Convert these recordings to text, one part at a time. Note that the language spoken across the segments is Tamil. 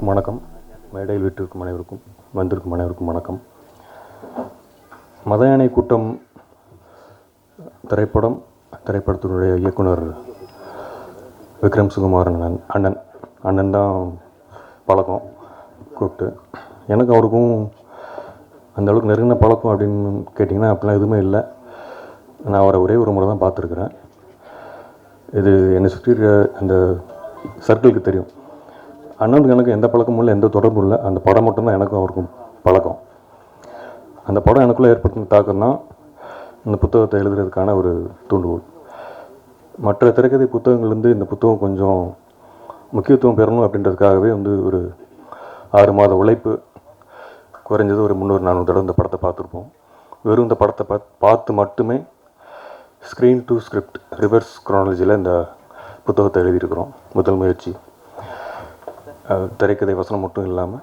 எல்லோருக்கும் வணக்கம். மேடையில் வீட்டிற்கும் அனைவருக்கும் வந்திருக்கும் அனைவருக்கும் வணக்கம். மத யானை கூட்டம் திரைப்படத்தினுடைய இயக்குனர் விக்ரம் சுகுமாரன் அண்ணன் தான் பழக்கம் கூப்பிட்டு. எனக்கு அவருக்கும் அந்த அளவுக்கு நெருங்கின பழக்கம் அப்படின்னு கேட்டிங்கன்னா அப்படிலாம் எதுவுமே இல்லை. நான் அவரை ஒரே ஒரு முறை தான் பார்த்துருக்குறேன். இது என்னை சுற்றி அந்த சர்க்கிளுக்கு தெரியும். அண்ணனுக்கு எனக்கு எந்த பழக்கமும் இல்லை, எந்த தொடர்பும் இல்லை. அந்த படம் மட்டும்தான் எனக்கும் அவருக்கும் பழக்கம். அந்த படம் எனக்குள்ளே ஏற்படுத்தின தாக்கம் தான் இந்த புத்தகத்தை எழுதுறதுக்கான ஒரு தூண்டுகோல். மற்ற திரைக்கதை புத்தகங்கள்லேருந்து இந்த புத்தகம் கொஞ்சம் முக்கியத்துவம் பெறணும் அப்படின்றதுக்காகவே ஒரு 6 மாத உழைப்பு, குறைஞ்சது ஒரு 300-400 தடவை இந்த படத்தை பார்த்துருப்போம். வெறும் இந்த படத்தை பார்த்து மட்டுமே ஸ்க்ரீன் டு ஸ்கிரிப்ட் ரிவர்ஸ் குரோனாலஜியில் இந்த புத்தகத்தை எழுதியிருக்கிறோம். முதல் முயற்சி. திரைக்கதை வசனம் மட்டும் இல்லாமல்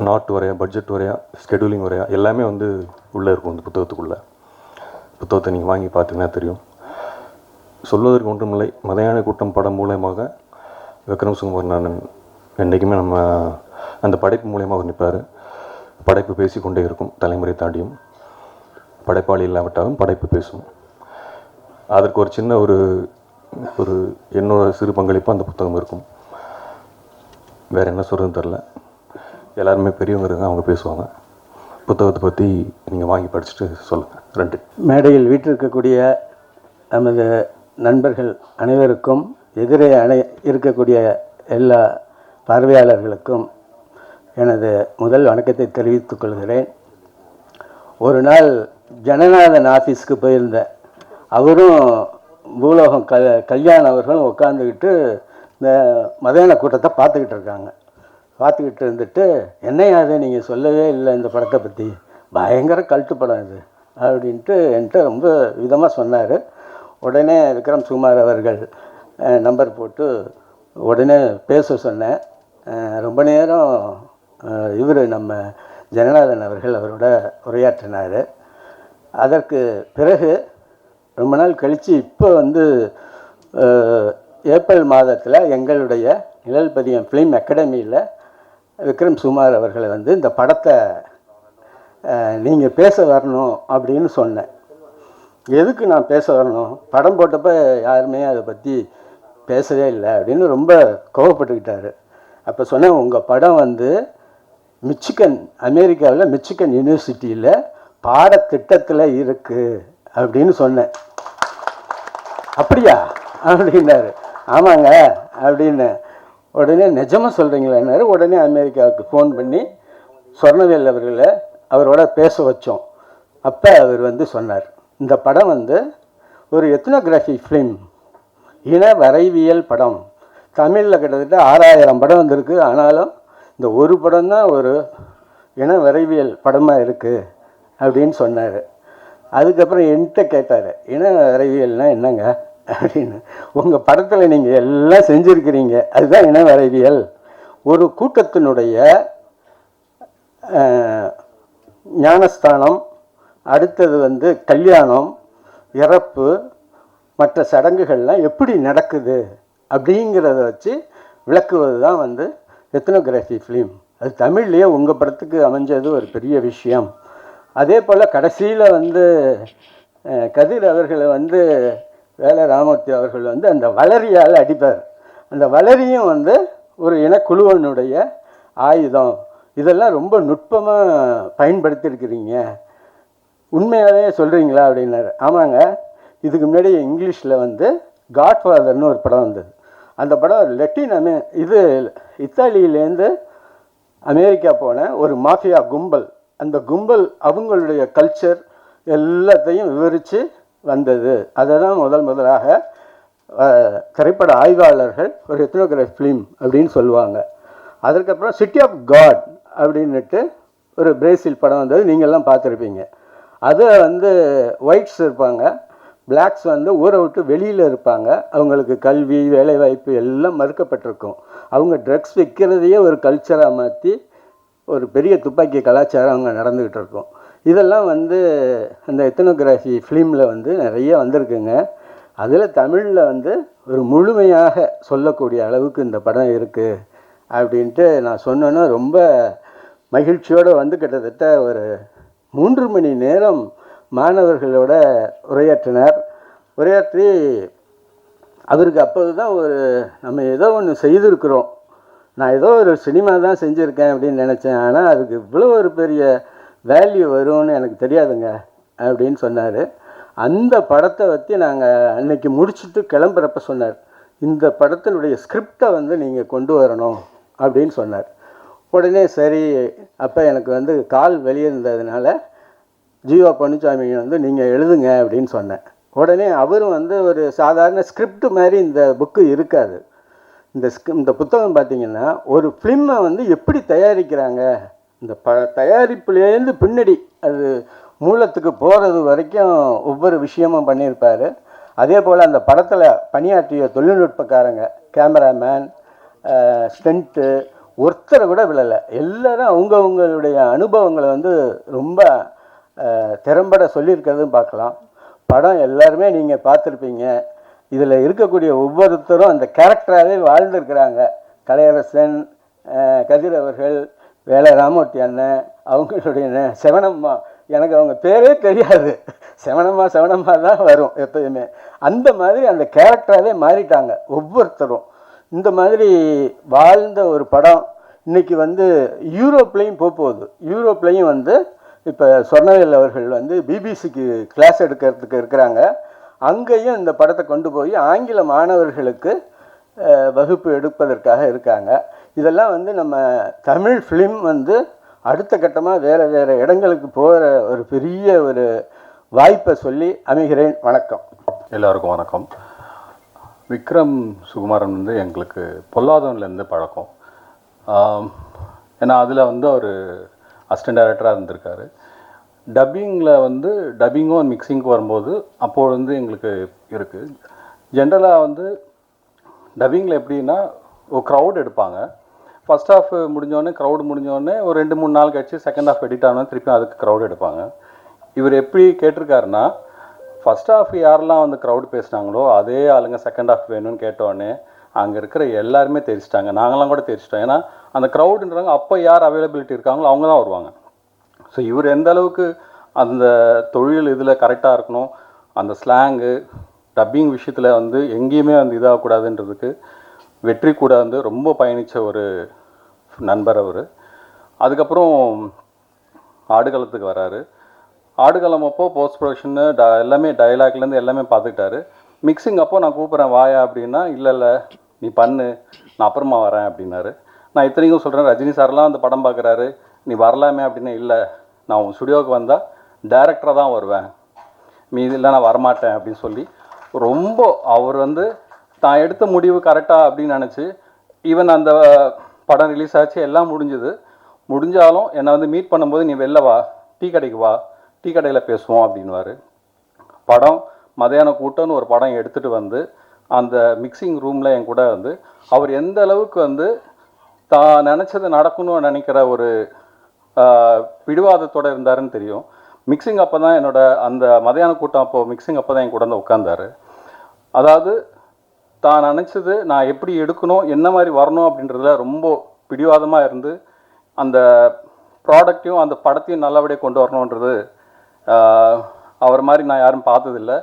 நாட்டு வரையா, பட்ஜெட் வரையா, ஸ்கெடியூலிங் வரையா எல்லாமே உள்ளே இருக்கும் இந்த புத்தகத்துக்குள்ளே. புத்தகத்தை நீங்கள் வாங்கி பார்த்தீங்கன்னா தெரியும். சொல்வதற்கு ஒன்றுமில்லை, மத யானை கூட்டம் படம் மூலயமாக விக்ரம் சுகுமாரன் என்றைக்குமே நம்ம அந்த படைப்பு மூலயமாக அவர் நிற்பார். படைப்பு பேசி கொண்டே இருக்கும், தலைமுறை தாண்டியும். படைப்பாளி இல்லாவிட்டாலும் படைப்பு பேசும். அதற்கு ஒரு சின்ன ஒரு என்னோட சிறு பங்களிப்பாக அந்த புத்தகம் இருக்கும். வேறு என்ன சொல்கிறதுன்னு தெரில. எல்லாருமே பெரியவங்க இருக்காங்க, அவங்க பேசுவாங்க. புத்தகத்தை பற்றி நீங்கள் வாங்கி படிச்சுட்டு சொல்லுங்கள். 2. மேடையில் வீற்றிருக்கக்கூடிய நமது நண்பர்கள் அனைவருக்கும், எதிரே இருக்கக்கூடிய எல்லா பார்வையாளர்களுக்கும் எனது முதல் வணக்கத்தை தெரிவித்துக் கொள்கிறேன். ஒரு நாள் ஜனநாதன் ஆஃபீஸ்க்கு போயிருந்தேன். அவரும் பூலோகம் கல்யாணம் அவர்களும் உட்காந்துக்கிட்டு இந்த மதியான கூட்டத்தை பார்த்துக்கிட்டு இருந்துட்டு, என்னையாது நீங்கள் சொல்லவே இல்லை இந்த படத்தை பற்றி, பயங்கர கல்ட்டு படம் இது அப்படின்ட்டு என்கிட்ட ரொம்ப விதமாக சொன்னார். உடனே விக்ரம் சுகுமார் அவர்கள் நம்பர் போட்டு உடனே பேச சொன்னேன். ரொம்ப நேரம் நம்ம ஜனநாதன் அவர்கள் அவரோட உரையாற்றினார். அதற்கு பிறகு ரொம்ப நாள் கழித்து இப்போ ஏப்ரல் மாதத்தில் எங்களுடைய நிழல் பதியம் ஃபிலிம் அகாடமியில் விக்ரம் சுகுமார் அவர்களை இந்த படத்தை நீங்கள் பேச வரணும் அப்படின்னு சொன்னேன். எதுக்கு நான் பேச வரணும், படம் போட்டப்போ யாருமே அதை பற்றி பேசவே இல்லை அப்படின்னு ரொம்ப கோவப்பட்டுக்கிட்டார். அப்போ சொன்னேன், உங்கள் படம் அமெரிக்காவில் மிச்சிகன் யூனிவர்சிட்டியில் பாடத்திட்டத்தில் இருக்குது அப்படின்னு சொன்னேன். அப்படியா அப்படின்னாரு. ஆமாங்க அப்படின்னு. உடனே நிஜமாக சொல்கிறீங்களான்னாரு. உடனே அமெரிக்காவுக்கு ஃபோன் பண்ணி சொர்ணவேல் அவர்களை அவரோட பேச வச்சோம். அப்போ அவர் சொன்னார், இந்த படம் ஒரு எத்னோகிராஃபி ஃபிலிம், இன வரைவியல் படம். தமிழில் கிட்டத்தட்ட 6000 படம் வந்திருக்கு. ஆனாலும் இந்த ஒரு படம் தான் ஒரு இன வரைவியல் படமாக இருக்குது அப்படின்னு சொன்னார். அதுக்கப்புறம் என்கிட்ட கேட்டார், இன வரைவியல்னால் என்னங்க அப்படின்னு. உங்கள் படத்தில் நீங்கள் எல்லாம் செஞ்சுருக்கிறீங்க, அதுதான் இன வரைவியல். ஒரு கூட்டத்தினுடைய ஞானஸ்தானம், அடுத்தது கல்யாணம், இறப்பு, மற்ற சடங்குகள்லாம் எப்படி நடக்குது அப்படிங்கிறத வச்சு விளக்குவது தான் எத்னோகிராஃபி ஃபிலிம். அது தமிழ்லேயே உங்கள் படத்துக்கு அமைஞ்சது ஒரு பெரிய விஷயம். அதே போல் கடைசியில் கதிர் அவர்களை வேலை ராமூர்த்தி அவர்கள் அந்த வளரியால் அடிப்பார். அந்த வளரியும் ஒரு இனக்குழுவனுடைய ஆயுதம். இதெல்லாம் ரொம்ப நுட்பமாக பயன்படுத்தியிருக்கிறீங்க, உண்மையாகவே சொல்கிறீங்களா அப்படின்னாரு. ஆமாங்க, இதுக்கு முன்னாடி இங்கிலீஷில் காட்ஃபாதர்னு ஒரு படம் வந்தது. அந்த படம் இத்தாலியிலேருந்து அமெரிக்கா போன ஒரு மாஃபியா கும்பல். அந்த கும்பல் அவங்களுடைய கல்ச்சர் எல்லாத்தையும் விவரித்து வந்தது. அதை தான் முதலாக திரைப்பட ஆய்வாளர்கள் ஒரு எத்னோகிராஃபி ஃபிலிம் அப்படின்னு சொல்லுவாங்க. அதுக்கப்புறம் சிட்டி ஆஃப் காட் அப்படின்னுட்டு ஒரு பிரேசில் படம் வந்தது, நீங்கள்லாம் பார்த்துருப்பீங்க. அதை ஒயிட்ஸ் இருப்பாங்க, பிளாக்ஸ் ஊரை விட்டு வெளியில் இருப்பாங்க. அவங்களுக்கு கல்வி, வேலைவாய்ப்பு எல்லாம் மறுக்கப்பட்டிருக்கும். அவங்க ட்ரக்ஸ் விற்கிறதையே ஒரு கல்ச்சராக மாற்றி ஒரு பெரிய துப்பாக்கி கலாச்சாரம் அவங்க நடந்துக்கிட்டு இருக்கும். இதெல்லாம் அந்த எத்னோகிராஃபி ஃபிலிமில் நிறைய வந்திருக்குங்க. அதில் தமிழில் ஒரு முழுமையாக சொல்லக்கூடிய அளவுக்கு இந்த படம் இருக்குது அப்படின்ட்டு நான் சொன்னேன்னா ரொம்ப மகிழ்ச்சியோடு வந்து கிட்டத்தட்ட ஒரு 3 மணி நேரம் மாணவர்களோட உரையாற்றி அவருக்கு அப்போது தான் ஒரு நம்ம ஏதோ ஒன்று செய்திருக்கிறோம், நான் ஏதோ ஒரு சினிமா தான் செஞ்சுருக்கேன் அப்படின்னு நினச்சேன், ஆனால் அதுக்கு இவ்வளோ ஒரு பெரிய வேல்யூ வரும்னு எனக்கு தெரியாதுங்க அப்படின்னு சொன்னார். அந்த படத்தை பற்றி நாங்கள் அன்னைக்கு முடிச்சுட்டு கிளம்புறப்ப சொன்னார், இந்த படத்தினுடைய ஸ்கிரிப்டை வந்து நீங்கள் கொண்டு வரணும் அப்படின்னு சொன்னார். உடனே சரி, அப்போ எனக்கு வந்து கால் வெளியே இருந்ததுனால ஜீவா பழனிசாமி வந்து நீங்கள் எழுதுங்க அப்படின்னு சொன்னேன். உடனே அவரும் வந்து ஒரு சாதாரண ஸ்கிரிப்ட் மாதிரி இந்த புக்கு இருக்காது. இந்த புத்தகம் பார்த்திங்கன்னா ஒரு ஃபிலிமை வந்து எப்படி தயாரிக்கிறாங்க, இந்த தயாரிப்புலேருந்து பின்னாடி அது மூலத்துக்கு போகிறது வரைக்கும் ஒவ்வொரு விஷயமும் பண்ணியிருப்பார். அதே போல் அந்த படத்தில் பணியாற்றிய தொழில்நுட்பக்காரங்க, கேமராமேன், ஸ்டண்ட்டு, ஒருத்தரை கூட விழலை. எல்லோரும் அவங்கவுங்களுடைய அனுபவங்களை வந்து ரொம்ப திறம்பட சொல்லியிருக்கிறதும் பார்க்கலாம். படம் எல்லாருமே நீங்கள் பார்த்துருப்பீங்க. இதில் இருக்கக்கூடிய ஒவ்வொருத்தரும் அந்த கேரக்டராகவே வாழ்ந்துருக்கிறாங்க. கலையரசன், கதிர் அவர்கள், வேலை ராமூர்த்தி அண்ணன், அவங்களுடைய செவனம்மா, எனக்கு அவங்க பேரே தெரியாது, செவனம்மா தான் வரும் எப்போதுமே. அந்த மாதிரி அந்த கேரக்டராகவே மாறிட்டாங்க ஒவ்வொருத்தரும். இந்த மாதிரி வாழ்ந்த ஒரு படம் இன்றைக்கி வந்து யூரோப்லேயும் போகுது. யூரோப்லேயும் வந்து இப்போ சொர்ணவேல் அவர்கள் வந்து பிபிசிக்கு கிளாஸ் எடுக்கிறதுக்கு இருக்கிறாங்க. அங்கேயும் இந்த படத்தை கொண்டு போய் ஆங்கில மாணவர்களுக்கு வகுப்பு எடுப்பதற்காக இருக்காங்க. இதெல்லாம் வந்து நம்ம தமிழ் ஃபிலிம் வந்து அடுத்த கட்டமாக வேறு இடங்களுக்கு போகிற ஒரு பெரிய ஒரு வாய்ப்பை சொல்லி அமைகிறேன். வணக்கம். எல்லாருக்கும் வணக்கம். விக்ரம் சுகுமாரன் வந்து எங்களுக்கு பொல்லாதவன்லேருந்து பழக்கம். ஏன்னா அதில் வந்து அவர் அசிஸ்டன்ட் டைரக்டராக இருந்திருக்காரு. டப்பிங்கில் வந்து டப்பிங்கும் மிக்சிங்க்கு வரும்போது அப்போது வந்து எங்களுக்கு இருக்குது. ஜென்ரலாக வந்து டப்பிங்கில் எப்படின்னா ஒரு க்ரௌட் எடுப்பாங்க. ஃபஸ்ட் ஹாஃப் முடிஞ்சோடனே க்ரௌடு முடிஞ்சோடனே ஒரு 2-3 நாள் கழிச்சு செகண்ட் ஹாஃப் எடிட் ஆனால் திருப்பி அதுக்கு க்ரௌட் எடுப்பாங்க. இவர் எப்படி கேட்டிருக்காருன்னா, ஃபஸ்ட் ஹாஃப் யாரெல்லாம் வந்து க்ரௌடு பேசுனாங்களோ அதே ஆளுங்க செகண்ட் ஹாஃப் வேணும்னு கேட்டோடனே அங்கே இருக்கிற எல்லாருமே தெரிச்சிட்டாங்க. நாங்களாம் கூட தெரிச்சிட்டோம். ஏன்னா அந்த க்ரௌடுன்றாங்க, அப்போ யார் அவைலபிலிட்டி இருக்காங்களோ அவங்க தான் வருவாங்க. ஸோ இவர் எந்த அளவுக்கு அந்த தொழில் இதில் கரெக்டாக இருக்கணும், அந்த ஸ்லாங்கு டப்பிங் விஷயத்தில் வந்து எங்கேயுமே வந்து இதாகக்கூடாதுன்றதுக்கு வெற்றி கூட வந்து ரொம்ப பயணித்த ஒரு நண்பர் அவர். அதுக்கப்புறம் ஆடுகளத்துக்கு வராரு. ஆடுகளம் அப்போ போஸ்ட் ப்ரொடக்ஷன்னு எல்லாமே டைலாக்லேருந்து எல்லாமே பார்த்துக்கிட்டாரு. மிக்சிங் அப்போ நான் கூப்பிட்றேன் வாயா அப்படின்னா, இல்லை நீ பண்ணு, நான் அப்புறமா வரேன் அப்படின்னாரு. நான் இத்தனைக்கும் சொல்கிறேன், ரஜினி சார்லாம் அந்த படம் பார்க்குறாரு, நீ வரலாமே அப்படின்னா, இல்லை நான் உன் ஸ்டுடியோவுக்கு வந்தால் டைரக்டராக தான் வருவேன், மீதி இல்லை நான் வரமாட்டேன் அப்படின்னு சொல்லி ரொம்ப அவர் வந்து தான் எடுத்த முடிவு கரெக்டாக அப்படின்னு நினச்சி, ஈவன் அந்த படம் ரிலீஸ் ஆச்சு, எல்லாம் முடிஞ்சாலும் என்னை வந்து மீட் பண்ணும்போது நீ வெளில வா, டீ கடைக்கு வா, டீ கடையில் பேசுவோம் அப்படின்வார். படம் மதியான கூட்டம்னு ஒரு படம் எடுத்துகிட்டு வந்து அந்த மிக்சிங் ரூமில் என் கூட வந்து அவர் எந்த அளவுக்கு வந்து தான் நினச்சது நடக்கணும்னு நினைக்கிற ஒரு பிடிவாதத்தோடு இருந்தாருன்னு தெரியும். மிக்சிங் அப்போ தான் அந்த மதியான கூட்டம் அப்போது மிக்சிங் அப்போ தான் என் கூட வந்து உட்காந்தார். அதாவது தான் நினச்சது நான் எப்படி எடுக்கணும், என்ன மாதிரி வரணும் அப்படின்றதுல ரொம்ப பிடிவாதமாக இருந்து அந்த ப்ராடக்டையும் அந்த படத்தையும் நல்லபடியாக கொண்டு வரணுன்றது அவர் மாதிரி நான் யாரும் பார்த்ததில்லை.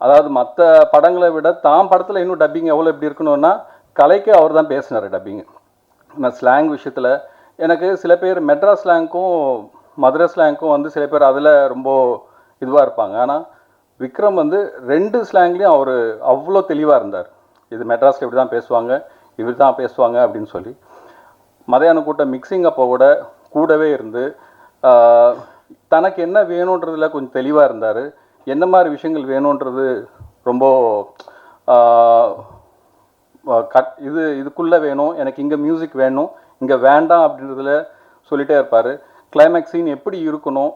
அதாவது மற்ற படங்களை விட தான் படத்தில் இன்னும் டப்பிங் எவ்வளோ எப்படி இருக்கணும்னா கலைக்கு அவர் தான் பேசினார் டப்பிங்கு. நான் ஸ்லாங் விஷயத்தில் எனக்கு சில பேர் மெட்ராஸ் ஸ்லாங்க்கும் மதுரை ஸ்லாங்க்கும் வந்து சில பேர் அதில் ரொம்ப இதுவாக இருப்பாங்க. ஆனால் விக்ரம் வந்து 2 ஸ்லாங்லேயும் அவர் அவ்வளோ தெளிவாக இருந்தார். இது மெட்ராஸில் இப்படி தான் பேசுவாங்க, இப்படி தான் பேசுவாங்க அப்படின்னு சொல்லி. மதியான கூட்டம் மிக்சிங் அப்போ கூடவே இருந்து தனக்கு என்ன வேணுன்றதில் கொஞ்சம் தெளிவாக இருந்தார். என்ன மாதிரி விஷயங்கள் வேணுன்றது ரொம்ப இதுக்குள்ளே வேணும், எனக்கு இங்கே மியூசிக் வேணும், இங்கே வேண்டாம் அப்படின்றதுல சொல்லிகிட்டே இருப்பார். கிளைமேக்ஸ் சீன் எப்படி இருக்கணும்,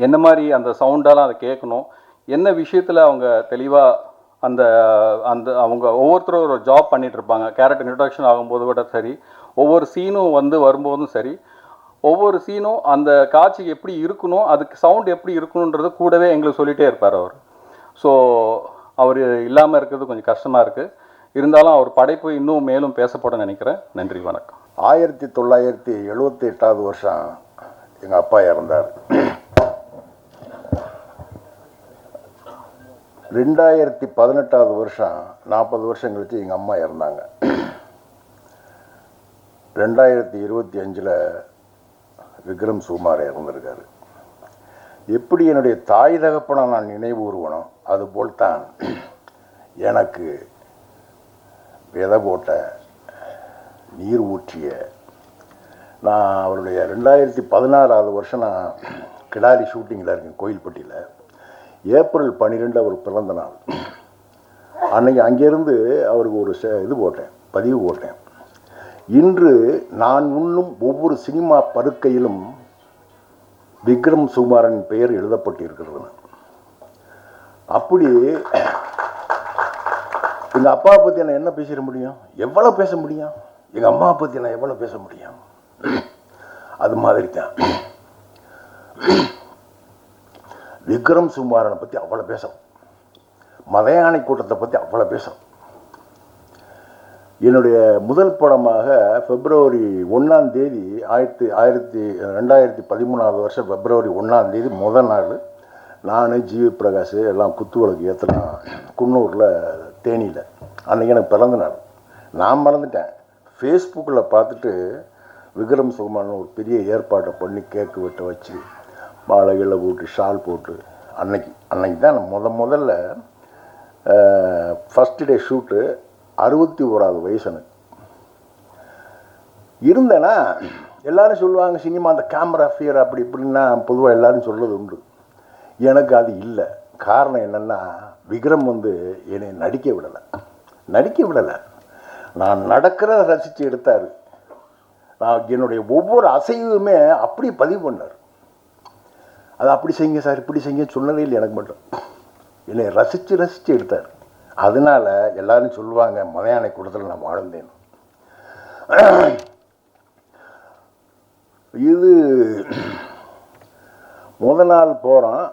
என்ன மாதிரி அந்த சவுண்டாலாம் அதை கேட்கணும், என்ன விஷயத்தில் அவங்க தெளிவாக அந்த அந்த அவங்க ஒவ்வொருத்தரும் ஒரு ஜாப் பண்ணிகிட்ருப்பாங்க. கேரக்டர் இன்ட்ரடக்ஷன் ஆகும்போது கூட சரி, ஒவ்வொரு சீனும் வந்து வரும்போதும் சரி, ஒவ்வொரு சீனும் அந்த காட்சி எப்படி இருக்கணும், அதுக்கு சவுண்ட் எப்படி இருக்கணுன்றது கூடவே எங்களுக்கு சொல்லிகிட்டே இருப்பார் அவர். ஸோ அவர் இல்லாமல் இருக்கிறது கொஞ்சம் கஷ்டமாக இருக்குது. இருந்தாலும் அவர் படைப்பு இன்னும் மேலும் பேசப்பட நினைக்கிறேன். நன்றி, வணக்கம். 1978 வருஷம் எங்கள் அப்பா இறந்தார். 2018 வருஷம் 40 வருஷம் கழிச்சு எங்கள் அம்மா இறந்தாங்க. 2025 விக்ரம் சுகுமார் இறந்திருக்காரு. எப்படி என்னுடைய தாய் தகப்பனை நான் நினைவு கூறுவனோ அதுபோல்தான் எனக்கு விதை போட்ட நீர் ஊற்றிய நான் அவருடைய 2016 வருஷம் நான் கிடாரி ஷூட்டிங்கில் இருக்கேன் கோயில்பட்டியில். ஏப்ரல் 12 அவர் பிறந்த நாள். அன்னைக்கு அங்கேருந்து அவருக்கு ஒரு இது போட்டேன், பதிவு போட்டேன். இன்று நான் உண்ணும் ஒவ்வொரு சினிமா படுக்கையிலும் விக்ரம் சுகுமாரன் பெயர் எழுதப்பட்டு இருக்கிறது. அப்படி எங்கள் அப்பாவை பற்றி நான் என்ன பேசிட முடியும், எவ்வளோ பேச முடியும், எங்கள் அம்மாவை பற்றி நான் எவ்வளோ பேச முடியும். அது மாதிரி தான் விக்ரம் சுகுமாரனை பற்றி அவ்வளோ பேசும், மதையானை கூட்டத்தை பற்றி அவ்வளோ பேசும். என்னுடைய முதல் படமாக February 1 2013 வருஷம் February 1 முதல் நாள் நான் ஜிவி பிரகாஷ் எல்லாம் குத்துவிளக்கு ஏற்றலாம் குன்னூரில் தேனியில். அன்றைக்கி எனக்கு பிறந்த நாள். நான் மறந்துட்டேன். ஃபேஸ்புக்கில் பார்த்துட்டு விக்ரம் சுகுமாரன் ஒரு பெரிய ஏற்பாட்டை பண்ணி கேக்கு வெட்ட வச்சு மாலைகளில் போட்டு ஷால் போட்டு அன்னைக்கு தான் நான் முதல்ல ஃபஸ்ட் டே ஷூட்டு 61வது வயசு எனக்கு இருந்தேன்னா எல்லோரும் சொல்லுவாங்க சினிமா அந்த கேமரா ஃபியர் அப்படி இப்படின்னா பொதுவாக எல்லோரும் சொல்கிறது உண்டு. எனக்கு அது இல்லை. காரணம் என்னென்னா விக்ரம் என்னை நடிக்க விடலை. நான் நடக்கிறத ரசித்து எடுத்தார். நான் என்னுடைய ஒவ்வொரு அசைவுமே அப்படியே பதிவு பண்ணார். அது அப்படி செய்யுங்க சார், இப்படி செய்யுங்க சொன்னதே இல்லை எனக்கு மட்டும். என்னை ரசித்து எடுத்தார். அதனால் எல்லோரும் சொல்லுவாங்க மலையானை கூடத்தில் நான் வாழ்ந்தேன். இது நாள் போகிறோம்,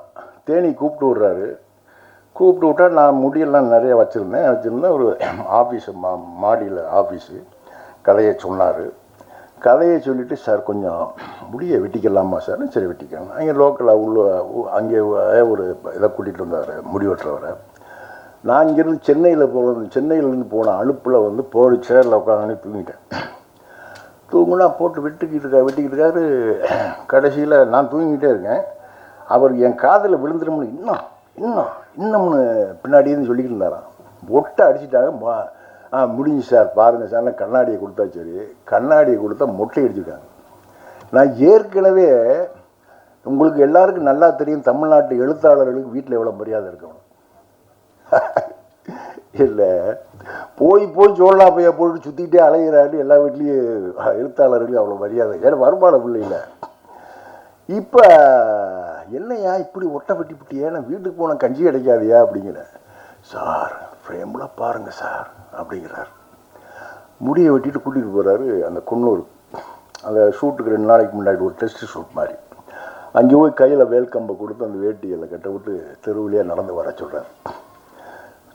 தேனி கூப்பிட்டு விட்டால் நான் முடியெல்லாம் நிறைய வச்சுருந்தேன். ஒரு ஆஃபீஸு மாடியில் ஆஃபீஸு கதையை சொன்னார். கதையை சொல்லிவிட்டு சார் கொஞ்சம் முடியை வெட்டிக்கலாமா சார்? சரி வெட்டிக்கலாம். அங்கே லோக்கலாக அங்கே ஒரு இதை கூட்டிகிட்டு வந்தார் முடி வெட்டுறவரை. நான் இங்கேருந்து சென்னையிலேருந்து போன அனுப்பில் போய் சேரில் உட்காந்து தூங்கிட்டேன். தூங்குனா போட்டு வெட்டிக்கிட்டு இருக்காரு. கடைசியில் நான் தூங்கிட்டே இருக்கேன். அவர் என் காதில் விழுந்துரும்னு இன்னும்னு பின்னாடின்னு சொல்லிக்கிட்டு இருந்தாராம். ஒட்டை அடிச்சிட்டாங்க. முடிஞ்சு சார் பாருங்கள் சார், கண்ணாடியை கொடுத்தா சரி. கண்ணாடியை கொடுத்தா மொட்டை அடிச்சுட்டாங்க. நான் ஏற்கனவே உங்களுக்கு எல்லாருக்கும் நல்லா தெரியும், தமிழ்நாட்டு எழுத்தாளர்களுக்கு வீட்டில் எவ்வளோ மரியாதை இருக்கணும். இல்லை போய் சோழா பையா போட்டு சுற்றிக்கிட்டே அலைகிறாரு. எல்லா வீட்லேயும் எழுத்தாளர்களுக்கு அவ்வளோ மரியாதை. ஏன்னா வருமானம் இல்லை. இப்போ என்னையா இப்படி ஒட்டை வெட்டிவிட்டியா, நான் வீட்டுக்கு போனால் கஞ்சி கிடைக்காதியா அப்படிங்கிறேன். சார் ஃப்ரேமில் பாருங்கள் சார் அப்படிங்கிறார். முடியை வெட்டிட்டு கூட்டிகிட்டு போகிறாரு அந்த குன்னூர். அந்த ஷூட்டுக்கு 2 நாளைக்கு முன்னாடி ஒரு டெஸ்ட் ஷூட் மாதிரி. அங்கே போய் கையில் வேல்கம்பை கொடுத்து அந்த வேட்டியில் கட்ட விட்டு தெருவிலையாக நடந்து வர சொல்கிறார்.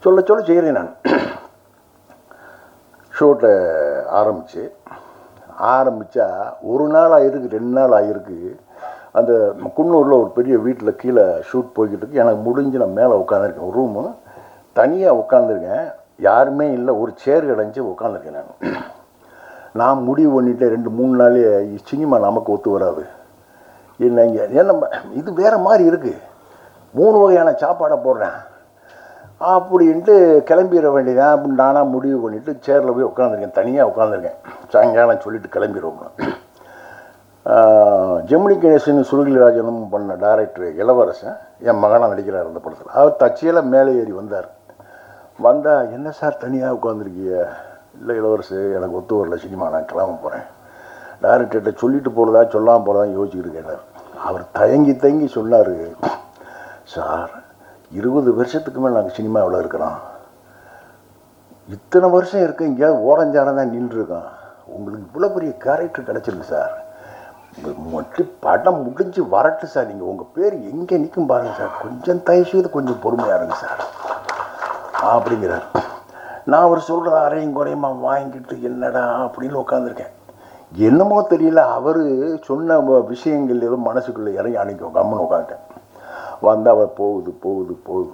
சொல்ல செய்கிறேன் நான். ஷூட்டை ஆரம்பித்தா 1 நாள் ஆகிருக்கு, 2 நாள் ஆகிருக்கு. அந்த குன்னூரில் ஒரு பெரிய வீட்டில் கீழே ஷூட் போய்கிட்டு இருக்கு. எனக்கு முடிஞ்சு நான் மேலே உட்காந்துருக்கேன். ஒரு ரூமு தனியாக உட்காந்துருக்கேன். யாருமே இல்லை. ஒரு சேர் கிடஞ்சி உட்காந்துருக்கேன். நான் முடிவு பண்ணிவிட்டேன் 2-3 நாளே சினிமா நமக்கு ஒத்து வராது. என்ன இங்கே ஏன்னா இது வேறு மாதிரி இருக்குது, 3 வகையான சாப்பாடை போடுறேன் அப்படின்ட்டு கிளம்பிட வேண்டியதான் அப்படின்னு நானாக முடிவு பண்ணிவிட்டு சேரில் போய் உட்காந்துருக்கேன். தனியாக உட்காந்துருக்கேன். சாயங்காலம் சொல்லிவிட்டு கிளம்பிடுவோம். ஜெமினி கணேசன் சுருகிராஜனும் பண்ண டைரக்டர் இளவரசன் என் மகனாக நடிக்கிறார் அந்த படத்தில். அவர் தச்சியில் மேலே ஏறி வந்தார். என்ன சார் தனியாக உட்காந்துருக்கிய? இல்லை இளவரசு, எனக்கு ஒத்து வரல சினிமா, நான் கிளம்ப போகிறேன். டைரக்டர்கிட்ட சொல்லிட்டு போகிறதா சொல்லாமல் போகிறதா யோசிச்சுக்கிட்டு கேட்டார். அவர் தயங்கி சொன்னார், சார் 20 வருஷத்துக்கு மேலே நாங்கள் சினிமாவில் இருக்கிறோம். இத்தனை வருஷம் இருக்க எங்கேயாவது ஓரஞ்சாரம் தான் நின்றுருக்கோம். உங்களுக்கு இவ்வளோ பெரிய கேரக்டர் கிடச்சிருக்கு சார். மட்டும் படம் முடிஞ்சு வரட்டு சார். நீங்கள் உங்கள் பேர் எங்கே நிற்கும் பாருங்கள் சார். கொஞ்சம் தயவு செய்து கொஞ்சம் பொறுமையாக இருங்க சார் அப்படிங்கிறார். நான் அவர் சொல்கிற அரையும் குறையுமா வாங்கிட்டு என்னடா அப்படின்னு உட்காந்துருக்கேன். என்னமோ தெரியல, அவர் சொன்ன விஷயங்கள் ஏதோ மனசுக்குள்ளே இறங்கி அன்றைக்கி கம்முன்னு உட்காந்துட்டேன். வந்து அவர் போகுது போகுது போகுது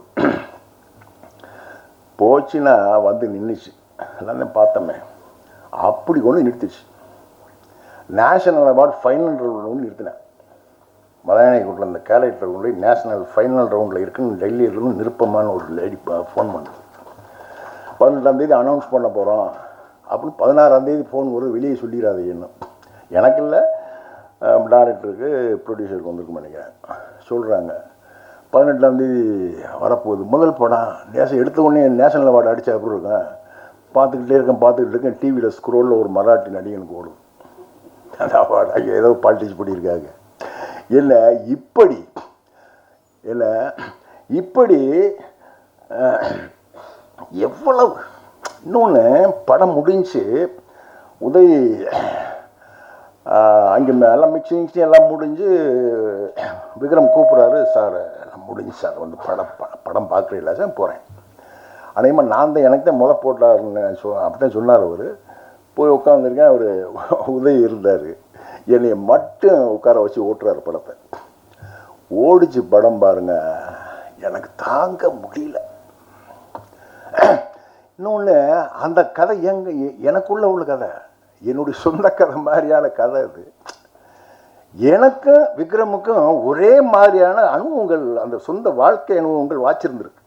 போச்சுன்னா வந்து நின்றுச்சு. எல்லாம் பார்த்தோமே, அப்படி கொண்டு நிறுத்திச்சு. நேஷனல் அவார்டு ஃபைனல் ரவுண்டில் ஒன்று நிறுத்தினேன். மலையாளி கூட்டில் அந்த கேரக்டர் கொண்டு நேஷனல் ஃபைனல் ரவுண்டில் இருக்குன்னு டெல்லியிலேருந்து நிருப்பமான ஒரு லேடி ஃபோன் பண்ணுது. 18ஆம் அனௌன்ஸ் பண்ண போகிறோம் அப்படின்னு 16ஆம் ஃபோன் வரும், வெளியே சொல்லிடாது. என்ன எனக்கு இல்லை, டைரக்டருக்கு ப்ரொடியூசருக்கு வந்திருக்குன்னு நினைக்கிறேன். சொல்கிறாங்க 18ஆம் வரப்போகுது, முதல் படம் எடுத்த உடனே நேஷனல் அவார்டு அடித்தா எப்படி இருக்கேன். பார்த்துக்கிட்டே இருக்கேன். டிவியில் ஸ்க்ரோலில் ஒரு மராட்டி நடிகனுக்கு ஓடும் அந்த அவார்டு. ஏதோ பாலிட்டிக்ஸ் பண்ணியிருக்காங்க. இல்லை இப்படி எவ்வளவு. இன்னொன்று, படம் முடிஞ்சு உதய் அங்கே எல்லாம் மிக்சிங் எல்லாம் முடிஞ்சு விக்ரம் கூப்பிட்றாரு, சார் எல்லாம் முடிஞ்சு சார் வந்து படம் பார்க்குறீங்களா சார், போகிறேன். அதேமாதிரி நான் தான் எனக்கு தான் போட்டாருன்னு அப்படி தான் சொன்னார் அவர். போய் உட்காந்துருக்கேன். அவர் உதய் இருந்தார். என்னை மட்டும் உட்கார வச்சு ஓட்டுறாரு படத்தை. ஓடிச்சு படம் பாருங்க, எனக்கு தாங்க முடியல. இன்னொன்று, அந்த கதை எனக்குள்ள உள்ள கதை, என்னுடைய சொந்த கதை மாதிரியான கதை அது. எனக்கும் விக்ரமுக்கும் ஒரே மாதிரியான அனுபவங்கள், அந்த சொந்த வாழ்க்கை அனுபவங்கள் வாச்சிருந்துருக்கு.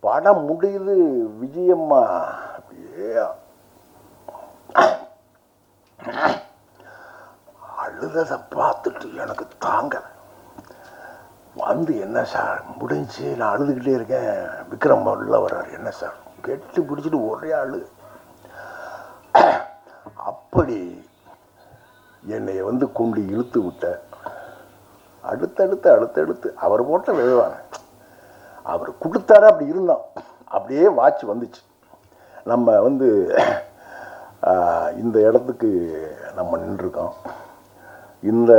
படம் முடியுது, விஜயம்மா அப்படியே அழுததை பார்த்துட்டு எனக்கு தாங்கலை. வந்து என்ன சார் முடிஞ்சு, நான் அழுதுகிட்டே இருக்கேன். விக்ரம் உள்ள வர்றாரு, என்ன சார் கெட்டி பிடிச்சிட்டு ஒரே அழு. அப்படி என்னை வந்து கொண்டு இழுத்து விட்ட. அடுத்தடுத்து அவர் போட்ட விழுவாங்க. அவர் கொடுத்தாரு, அப்படி இருந்தோம். அப்படியே வாட்ச் வந்துச்சு. நம்ம வந்து இந்த இடத்துக்கு நம்ம நின்றுருக்கோம். இந்த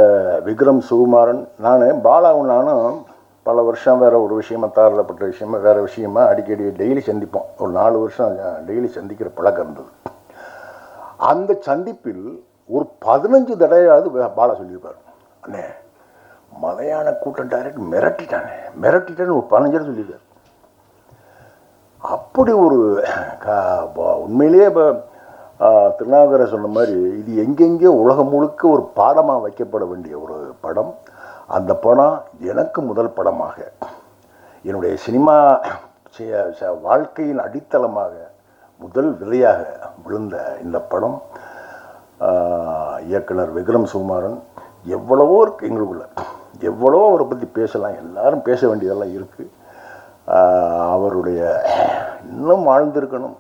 விக்ரம் சுகுமாரன், பாலாவும் நானும் பல வருஷம் வேறு ஒரு விஷயமா, தாரப்பட்ட விஷயமா, வேறு விஷயமா அடிக்கடி டெய்லி சந்திப்போம். ஒரு 4 வருஷம் டெய்லி சந்திக்கிற பழக்கம் இருந்தது. அந்த சந்திப்பில் ஒரு 15 தடவையாவது பாலா சொல்லியிருப்பார், அண்ணே மலையாள கூட்டம் டைரக்ட் மிரட்டிட்டான்னு ஒரு 15 தடவை சொல்லியிருக்கார். அப்படி ஒரு உண்மையிலேயே இப்போ திருநாவுக்கரை சொன்ன மாதிரி இது எங்கெங்கே உலகம் முழுக்க ஒரு பாடமாக வைக்கப்பட வேண்டிய ஒரு படம். அந்த படம் எனக்கு முதல் படமாக, என்னுடைய சினிமா வாழ்க்கையின் அடித்தளமாக, முதல் விதையாக விழுந்த இந்த படம் இயக்குனர் விக்ரம் சுகுமாரன். எவ்வளவோ இருக்குது எங்களுக்குள்ள, எவ்வளவோ அவரை பற்றி பேசலாம், எல்லாரும் பேச வேண்டியதெல்லாம் இருக்குது. அவருடைய இன்னும் வாழ்ந்திருக்கணும்.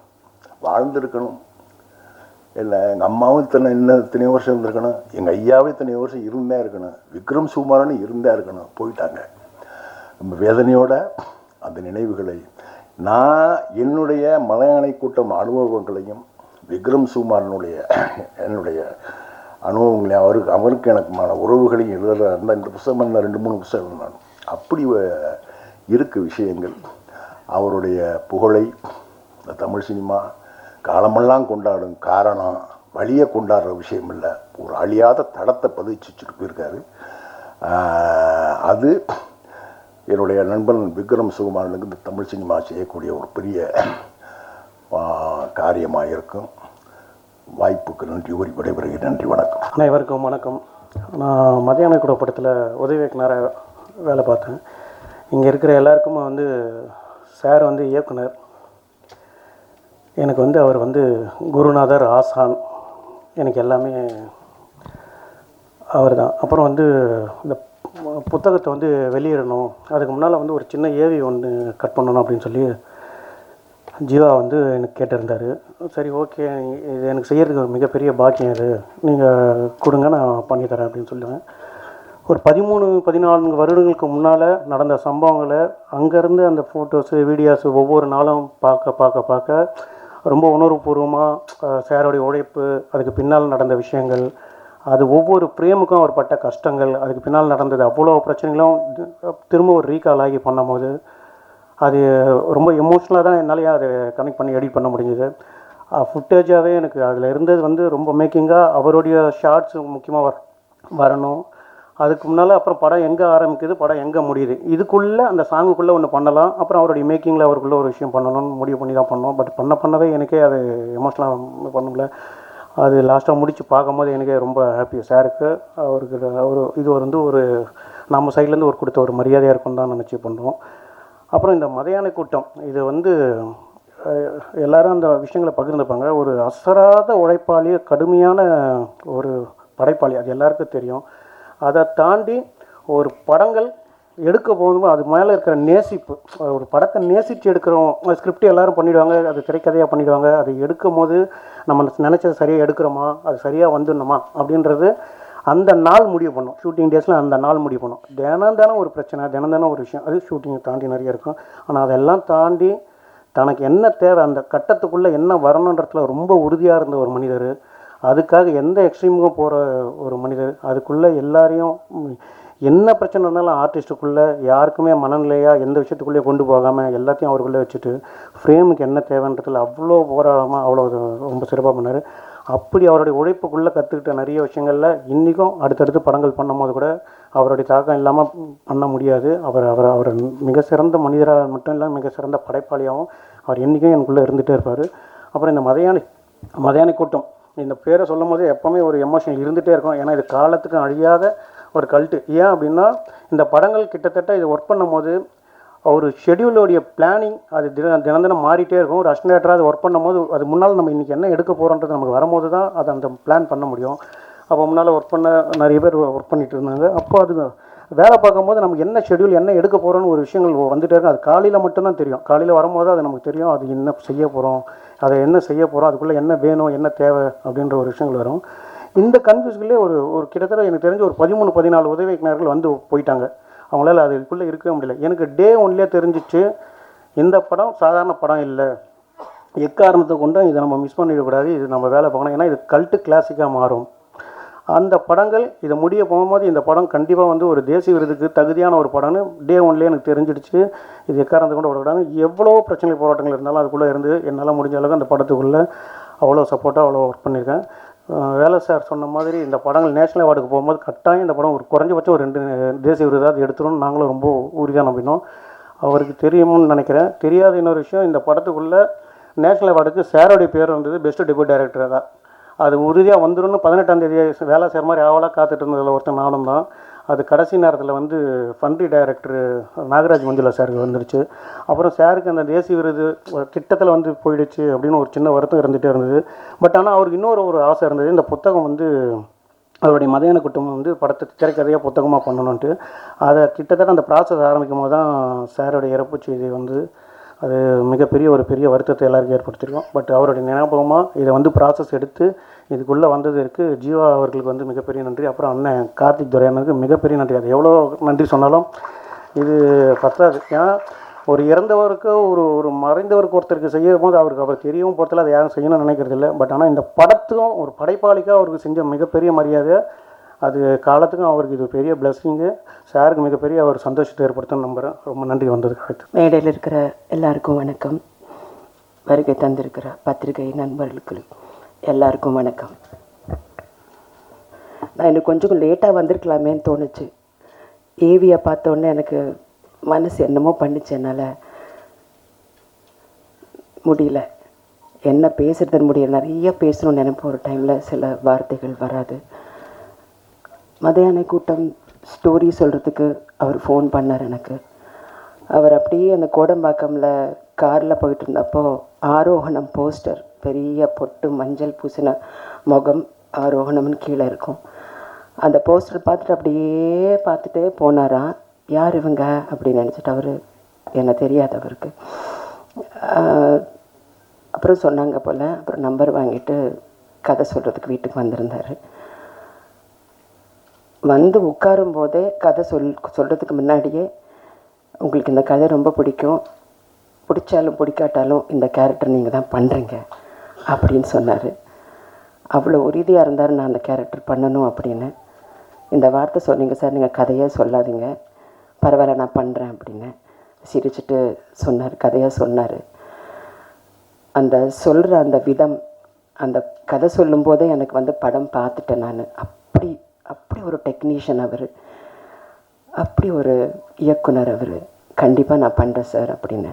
இல்லை, எங்கள் அம்மாவும் இத்தனை வருஷம் இருந்திருக்கணும், எங்கள் ஐயாவும் இத்தனை வருஷம் இருந்தே இருக்கணும், விக்ரம் சுகுமாரன் இருந்தே இருக்கணும். போயிட்டாங்க. நம்ம வேதனையோட அந்த நினைவுகளை, நான் என்னுடைய மலையாளி கூட்டம் அனுபவங்களையும் விக்ரம் சுகுமாரனுடைய என்னுடைய அனுபவங்களையும் அவருக்கு எனக்குமான உறவுகளையும் எழுதுகிற இந்த புத்தகம் 2-3 புத்தகம் எழுதினான். அப்படி இருக்குது விஷயங்கள். அவருடைய புகழை இந்த தமிழ் சினிமா காலமெல்லாம் கொண்டாடும். காரணம் வழியை கொண்டாடுற விஷயம் இல்லை, ஒரு அழியாத தடத்தை பதிச்சுட்டு போயிருக்காரு. அது என்னுடைய நண்பன் விக்ரம் சுகுமாரனுக்கு இந்த தமிழ் சினிமா செய்யக்கூடிய ஒரு பெரிய காரியமாக இருக்கும். வாய்ப்புக்கு நன்றி கூறி விடைபெறுகிறேன். நன்றி, வணக்கம். அனைவருக்கும் வணக்கம். நான் மதியான கூட படத்தில் உதவி இயக்குனராக வேலை பார்த்தேன். இங்கே இருக்கிற எல்லாருக்கும் வந்து சார் வந்து இயக்குனர், எனக்கு வந்து அவர் வந்து குருநாதர், ஆசான், எனக்கு எல்லாமே அவர் தான். அப்புறம் வந்து இந்த புத்தகத்தை வந்து வெளியிடணும், அதுக்கு முன்னால் வந்து ஒரு சின்ன ஏவி ஒன்று கட் பண்ணணும் அப்படின்னு சொல்லி ஜீவா வந்து எனக்கு கேட்டிருந்தார். சரி, ஓகே, இது எனக்கு செய்கிறதுக்கு ஒரு மிகப்பெரிய பாக்கியம், இது நீங்கள் கொடுங்க, நான் பண்ணித்தரேன் அப்படின்னு சொல்லுவேன். ஒரு 13-14 வருடங்களுக்கு முன்னால் நடந்த சம்பவங்களை அங்கேருந்து அந்த ஃபோட்டோஸு, வீடியோஸு ஒவ்வொரு நாளும் பார்க்க ரொம்ப உணர்வுபூர்வமாக சாரோடைய உழைப்பு, அதுக்கு பின்னால் நடந்த விஷயங்கள், அது ஒவ்வொரு பிரேமுக்கும் அவர் பட்ட கஷ்டங்கள், அதுக்கு பின்னால் நடந்தது அவ்வளோ பிரச்சனைகளும் திரும்ப ஒரு ரீகால் ஆகி பண்ணும்போது அது ரொம்ப எமோஷ்னலாக தான் என்னாலேயே அதை கனெக்ட் பண்ணி எடிட் பண்ண முடிஞ்சது. ஃபுட்டேஜாகவே எனக்கு அதில் இருந்தது வந்து ரொம்ப மேக்கிங்காக அவருடைய ஷார்ட்ஸ் முக்கியமாக வரணும். அதுக்கு முன்னால் அப்புறம் படம் எங்கே ஆரம்பிக்குது, படம் எங்கே முடியுது, இதுக்குள்ளே அந்த சாங்குக்குள்ளே ஒன்று பண்ணலாம். அப்புறம் அவருடைய மேக்கிங்கில் அவருக்குள்ளே ஒரு விஷயம் பண்ணணும்னு முடிவு பண்ணி தான் பண்ணோம். பட் பண்ணவே எனக்கே அது எமோஷ்னலாக பண்ண முடியல. அது லாஸ்ட்டாக முடித்து பார்க்கும்போது எனக்கே ரொம்ப ஹாப்பி. சாருக்கு இது வந்து ஒரு நம்ம சைட்லேருந்து ஒரு கொடுத்த ஒரு மரியாதையாக இருக்கும்னு தான் நினச்சி பண்ணுறோம். அப்புறம் இந்த மதையானை கூட்டம், இது வந்து எல்லாரும் அந்த விஷயங்களை பகிர்ந்துப்பாங்க. ஒரு அசராத உழைப்பாளி, கடுமையான ஒரு படைப்பாளி, அது எல்லாருக்கும் தெரியும். அதை தாண்டி ஒரு படங்கள் எடுக்க போகும்போது அது மேலே இருக்கிற நேசிப்பு, ஒரு படத்தை நேசித்து எடுக்கிறோம். ஸ்கிரிப்ட் எல்லோரும் பண்ணிவிடுவாங்க, அது திரைக்கதையாக பண்ணிவிடுவாங்க. அது எடுக்கும் போது நம்ம நினச்சது சரியாக எடுக்கிறோமா, அது சரியாக வந்துடணுமா அப்படின்றது அந்த நாள் முடிவு பண்ணோம். ஷூட்டிங் டேஸில் அந்த நாள் முடிவு பண்ணோம். தினம் ஒரு பிரச்சனை, தினம் ஒரு விஷயம், அது ஷூட்டிங்கை தாண்டி நிறைய இருக்கும். ஆனால் அதெல்லாம் தாண்டி தனக்கு என்ன தேவை, அந்த கட்டத்துக்குள்ளே என்ன வரணுன்றதுல ரொம்ப உறுதியாக இருந்த ஒரு மனிதர். அதுக்காக எந்த எக்ஸ்ட்ரீமுக்கும் போகிற ஒரு மனிதர். அதுக்குள்ளே எல்லாரையும் என்ன பிரச்சனை இருந்தாலும் ஆர்டிஸ்ட்டுக்குள்ளே யாருக்குமே மனநிலையாக எந்த விஷயத்துக்குள்ளேயே கொண்டு போகாமல் எல்லாத்தையும் அவருக்குள்ளே வச்சுட்டு ஃப்ரேமுக்கு என்ன தேவைன்றதுல அவ்வளோ போராடாமல் அவ்வளோ ரொம்ப சிறப்பாக பண்ணார். அப்படி அவருடைய உழைப்புக்குள்ளே கற்றுக்கிட்ட நிறைய விஷயங்களில் இன்றைக்கும் அடுத்தடுத்து படங்கள் பண்ணும்போது கூட அவருடைய தாக்கம் இல்லாமல் பண்ண முடியாது. அவர் மிக சிறந்த மனிதராக மட்டும் இல்லை, மிக சிறந்த படைப்பாளியாகவும் அவர் என்றைக்கும் எனக்குள்ளே இருந்துகிட்டே இருப்பார். அப்புறம் இந்த மதையானை கூட்டம், இந்த பேரை சொல்லும் போது எப்போவுமே ஒரு எமோஷன் இருந்துகிட்டே இருக்கும். ஏன்னா இது காலத்துக்கு அழியாத ஒரு கல்ட்டு. ஏன் அப்படின்னா இந்த படங்கள் கிட்டத்தட்ட இது ஒர்க் பண்ணும் போது ஒரு ஷெடியூலோடைய பிளானிங் அது தினம் மாறிட்டே இருக்கும். ஒரு அசிஸ்டன்ட் அது ஒர்க் பண்ணும்போது அது முன்னால் நம்ம இன்றைக்கி என்ன எடுக்க போகிறோன்றது நமக்கு வரும்போது தான் அதை அந்த பிளான் பண்ண முடியும். அப்போ முன்னால் ஒர்க் பண்ண நிறைய பேர் ஒர்க் பண்ணிகிட்டு இருந்தாங்க. அப்போ அது வேலை பார்க்கும்போது நமக்கு என்ன ஷெடியூல் என்ன எடுக்க போகிறோன்னு ஒரு விஷயங்கள் வந்துகிட்டே இருக்கும். அது காலையில் மட்டும்தான் தெரியும். காலையில் வரும்போது அது நமக்கு தெரியும், அது என்ன செய்ய போகிறோம், அதை என்ன செய்ய போகிறோம், அதுக்குள்ளே என்ன வேணும், என்ன தேவை அப்படின்ற ஒரு விஷயங்கள் வரும். இந்த கன்ஃபியூஸ்லேயே ஒரு கிட்டத்தட்ட எனக்கு தெரிஞ்ச ஒரு 13-14 உதவி இயக்குனர்கள் வந்து போயிட்டாங்க. அவங்களால அதுக்குள்ளே இருக்கவே முடியல. எனக்கு டே ஒன்லேயே தெரிஞ்சிச்சு இந்த படம் சாதாரண படம் இல்லை, எக்காரணத்தை கொண்டும் இதை நம்ம மிஸ் பண்ணிடக்கூடாது, இது நம்ம வேலை பார்க்கணும். ஏன்னா இது கல்ட்டு கிளாசிக்காக மாறும். அந்த படங்கள் இதை முடிய போகும்போது இந்த படம் கண்டிப்பாக வந்து ஒரு தேசிய விருதுக்கு தகுதியான ஒரு படம்னு டே ஒன்லேயே எனக்கு தெரிஞ்சிடுச்சு. இது எக்காரணத்தை கொண்டு விடக்கூடாது. எவ்வளோ பிரச்சனை போராட்டங்கள் இருந்தாலும் அதுக்குள்ளே இருந்து என்னால் முடிஞ்ச அளவுக்கு அந்த படத்துக்குள்ளே அவ்வளோ சப்போர்ட்டாக அவ்வளோ ஒர்க் பண்ணியிருக்கேன். வேலை சார் சொன்ன மாதிரி இந்த படங்கள் நேஷனல் அவார்டுக்கு போகும்போது கட்டாயம் இந்த படம் ஒரு குறைஞ்சபட்சம் ஒரு 2 தேசிய விருதாவது எடுத்துருன்னு நாங்களும் ரொம்ப உறுதியாக நம்பினோம். அவருக்கு தெரியும்னு நினைக்கிறேன். தெரியாத இன்னொரு விஷயம், இந்த படத்துக்குள்ளே நேஷனல் அவார்டுக்கு சாரோடைய பேர் வந்தது பெஸ்ட்டு டெபியூட் டைரக்டராக தான். அது உறுதியாக வந்துடும். 18ஆம் தேதி வேலை செய்கிற மாதிரி ஆவலாக காத்துட்டு இருந்ததில் ஒருத்தன் நானும் தான். அது கடைசி நேரத்தில் வந்து ஃபண்ட்ரி டைரக்டர் நாகராஜ் மஞ்சுளா சாருக்கு வந்துடுச்சு. அப்புறம் சாருக்கு அந்த தேசிய விருது கிட்டத்தில் வந்து போயிடுச்சு அப்படின்னு ஒரு சின்ன வருத்தம் இருந்துகிட்டே இருந்தது. பட் ஆனால் அவருக்கு இன்னொரு ஆசை இருந்தது, இந்த புத்தகம் வந்து அவருடைய மதையான கூட்டம் வந்து படத்தை திரைக்கதையாக புத்தகமாக பண்ணணுன்ட்டு. அதை கிட்டத்தட்ட அந்த ப்ராசஸ் ஆரம்பிக்கும் போது தான் சாரோடைய இறப்பு செய்தி வந்து அது மிகப்பெரிய ஒரு பெரிய வருத்தத்தை எல்லாருக்கும் ஏற்படுத்தியிருக்கோம். பட் அவருடைய ஞாபகமாக இதை வந்து ப்ராசஸ் எடுத்து இதுக்குள்ளே வந்ததற்கு ஜீவா அவர்களுக்கு வந்து மிகப்பெரிய நன்றி. அப்புறம் அண்ணன் கார்த்திக் துரையனுக்கு மிகப்பெரிய நன்றி. அது எவ்வளோ நன்றி சொன்னாலும் இது பத்தாது. ஏன்னா ஒரு இறந்தவருக்கு ஒரு மறைந்தவருக்கு ஒருத்தருக்கு செய்யும் போது அவர் தெரியவும் பொறுத்தல அதை யாரும் செய்யணும்னு நினைக்கிறது இல்லை. பட் ஆனால் இந்த படத்துக்கும் ஒரு படைப்பாளிக்காக அவருக்கு செஞ்ச மிகப்பெரிய மரியாதை, அது காலத்துக்கும் அவருக்கு இது பெரிய பிளஸ்ஸிங்கு. சாருக்கு மிகப்பெரிய அவர் சந்தோஷத்தை ஏற்படுத்தணும்னு நம்புகிறேன். ரொம்ப நன்றி வந்ததுக்கு. அடுத்து மேடையில் இருக்கிற எல்லாருக்கும் வணக்கம். வருகை தந்திருக்கிற பத்திரிகை நண்பர்களுக்கு எல்லாருக்கும் வணக்கம். நான் இன்னும் கொஞ்சம் லேட்டாக வந்திருக்கலாமேன்னு தோணுச்சு. ஏவியை பார்த்தோன்னே எனக்கு மனசு என்னமோ பண்ணிச்சு. என்னால் முடியல, என்ன பேசுறதுன்னு முடியல. நிறைய பேசணும்னு நினைப்போம். ஒரு டைமில் சில வார்த்தைகள் வராது. மதையானை கூட்டம் ஸ்டோரி சொல்கிறதுக்கு அவர் ஃபோன் பண்ணார் எனக்கு. அவர் அப்படியே அந்த கோடம்பாக்கமில் காரில் போயிட்டு இருந்தப்போ ஆரோகணம் போஸ்டர், பெரிய பொட்டு மஞ்சள் பூசின முகம், ஆரோகணம்னு கீழே இருக்கும். அந்த போஸ்டர் பார்த்துட்டு அப்படியே பார்த்துட்டே போனாராம். யார் இவங்க அப்படின்னு நினச்சிட்டு அவர் என்ன தெரியாது அவருக்கு. அப்புறம் சொன்னாங்க போல். அப்புறம் நம்பர் வாங்கிட்டு கதை சொல்கிறதுக்கு வீட்டுக்கு வந்திருந்தார். வந்து உட்காரும் போதே கதை சொல்கிறதுக்கு முன்னாடியே உங்களுக்கு இந்த கதை ரொம்ப பிடிக்கும், பிடிச்சாலும் பிடிக்காட்டாலும் இந்த கேரக்டர் நீங்கள் தான் பண்ணுறீங்க அப்படின்னு சொன்னார். அவ்வளோ உறுதியாக இருந்தார் நான் அந்த கேரக்டர் பண்ணணும் அப்படின்னு. இந்த வார்த்தை சொன்னீங்க சார், நீங்கள் கதையே சொல்லாதீங்க, பரவாயில்ல நான் பண்ணுறேன் அப்படின்னு. சிரிச்சுட்டு சொன்னார், கதையாக சொன்னார். அந்த சொல்கிற அந்த விதம், அந்த கதை சொல்லும்போதே எனக்கு வந்து படம் பார்த்துட்டேன் நான். அப்படி அப்படி ஒரு டெக்னீஷியன் அவர், அப்படி ஒரு இயக்குனர் அவர். கண்டிப்பாக நான் பண்ணுறேன் சார் அப்படின்னு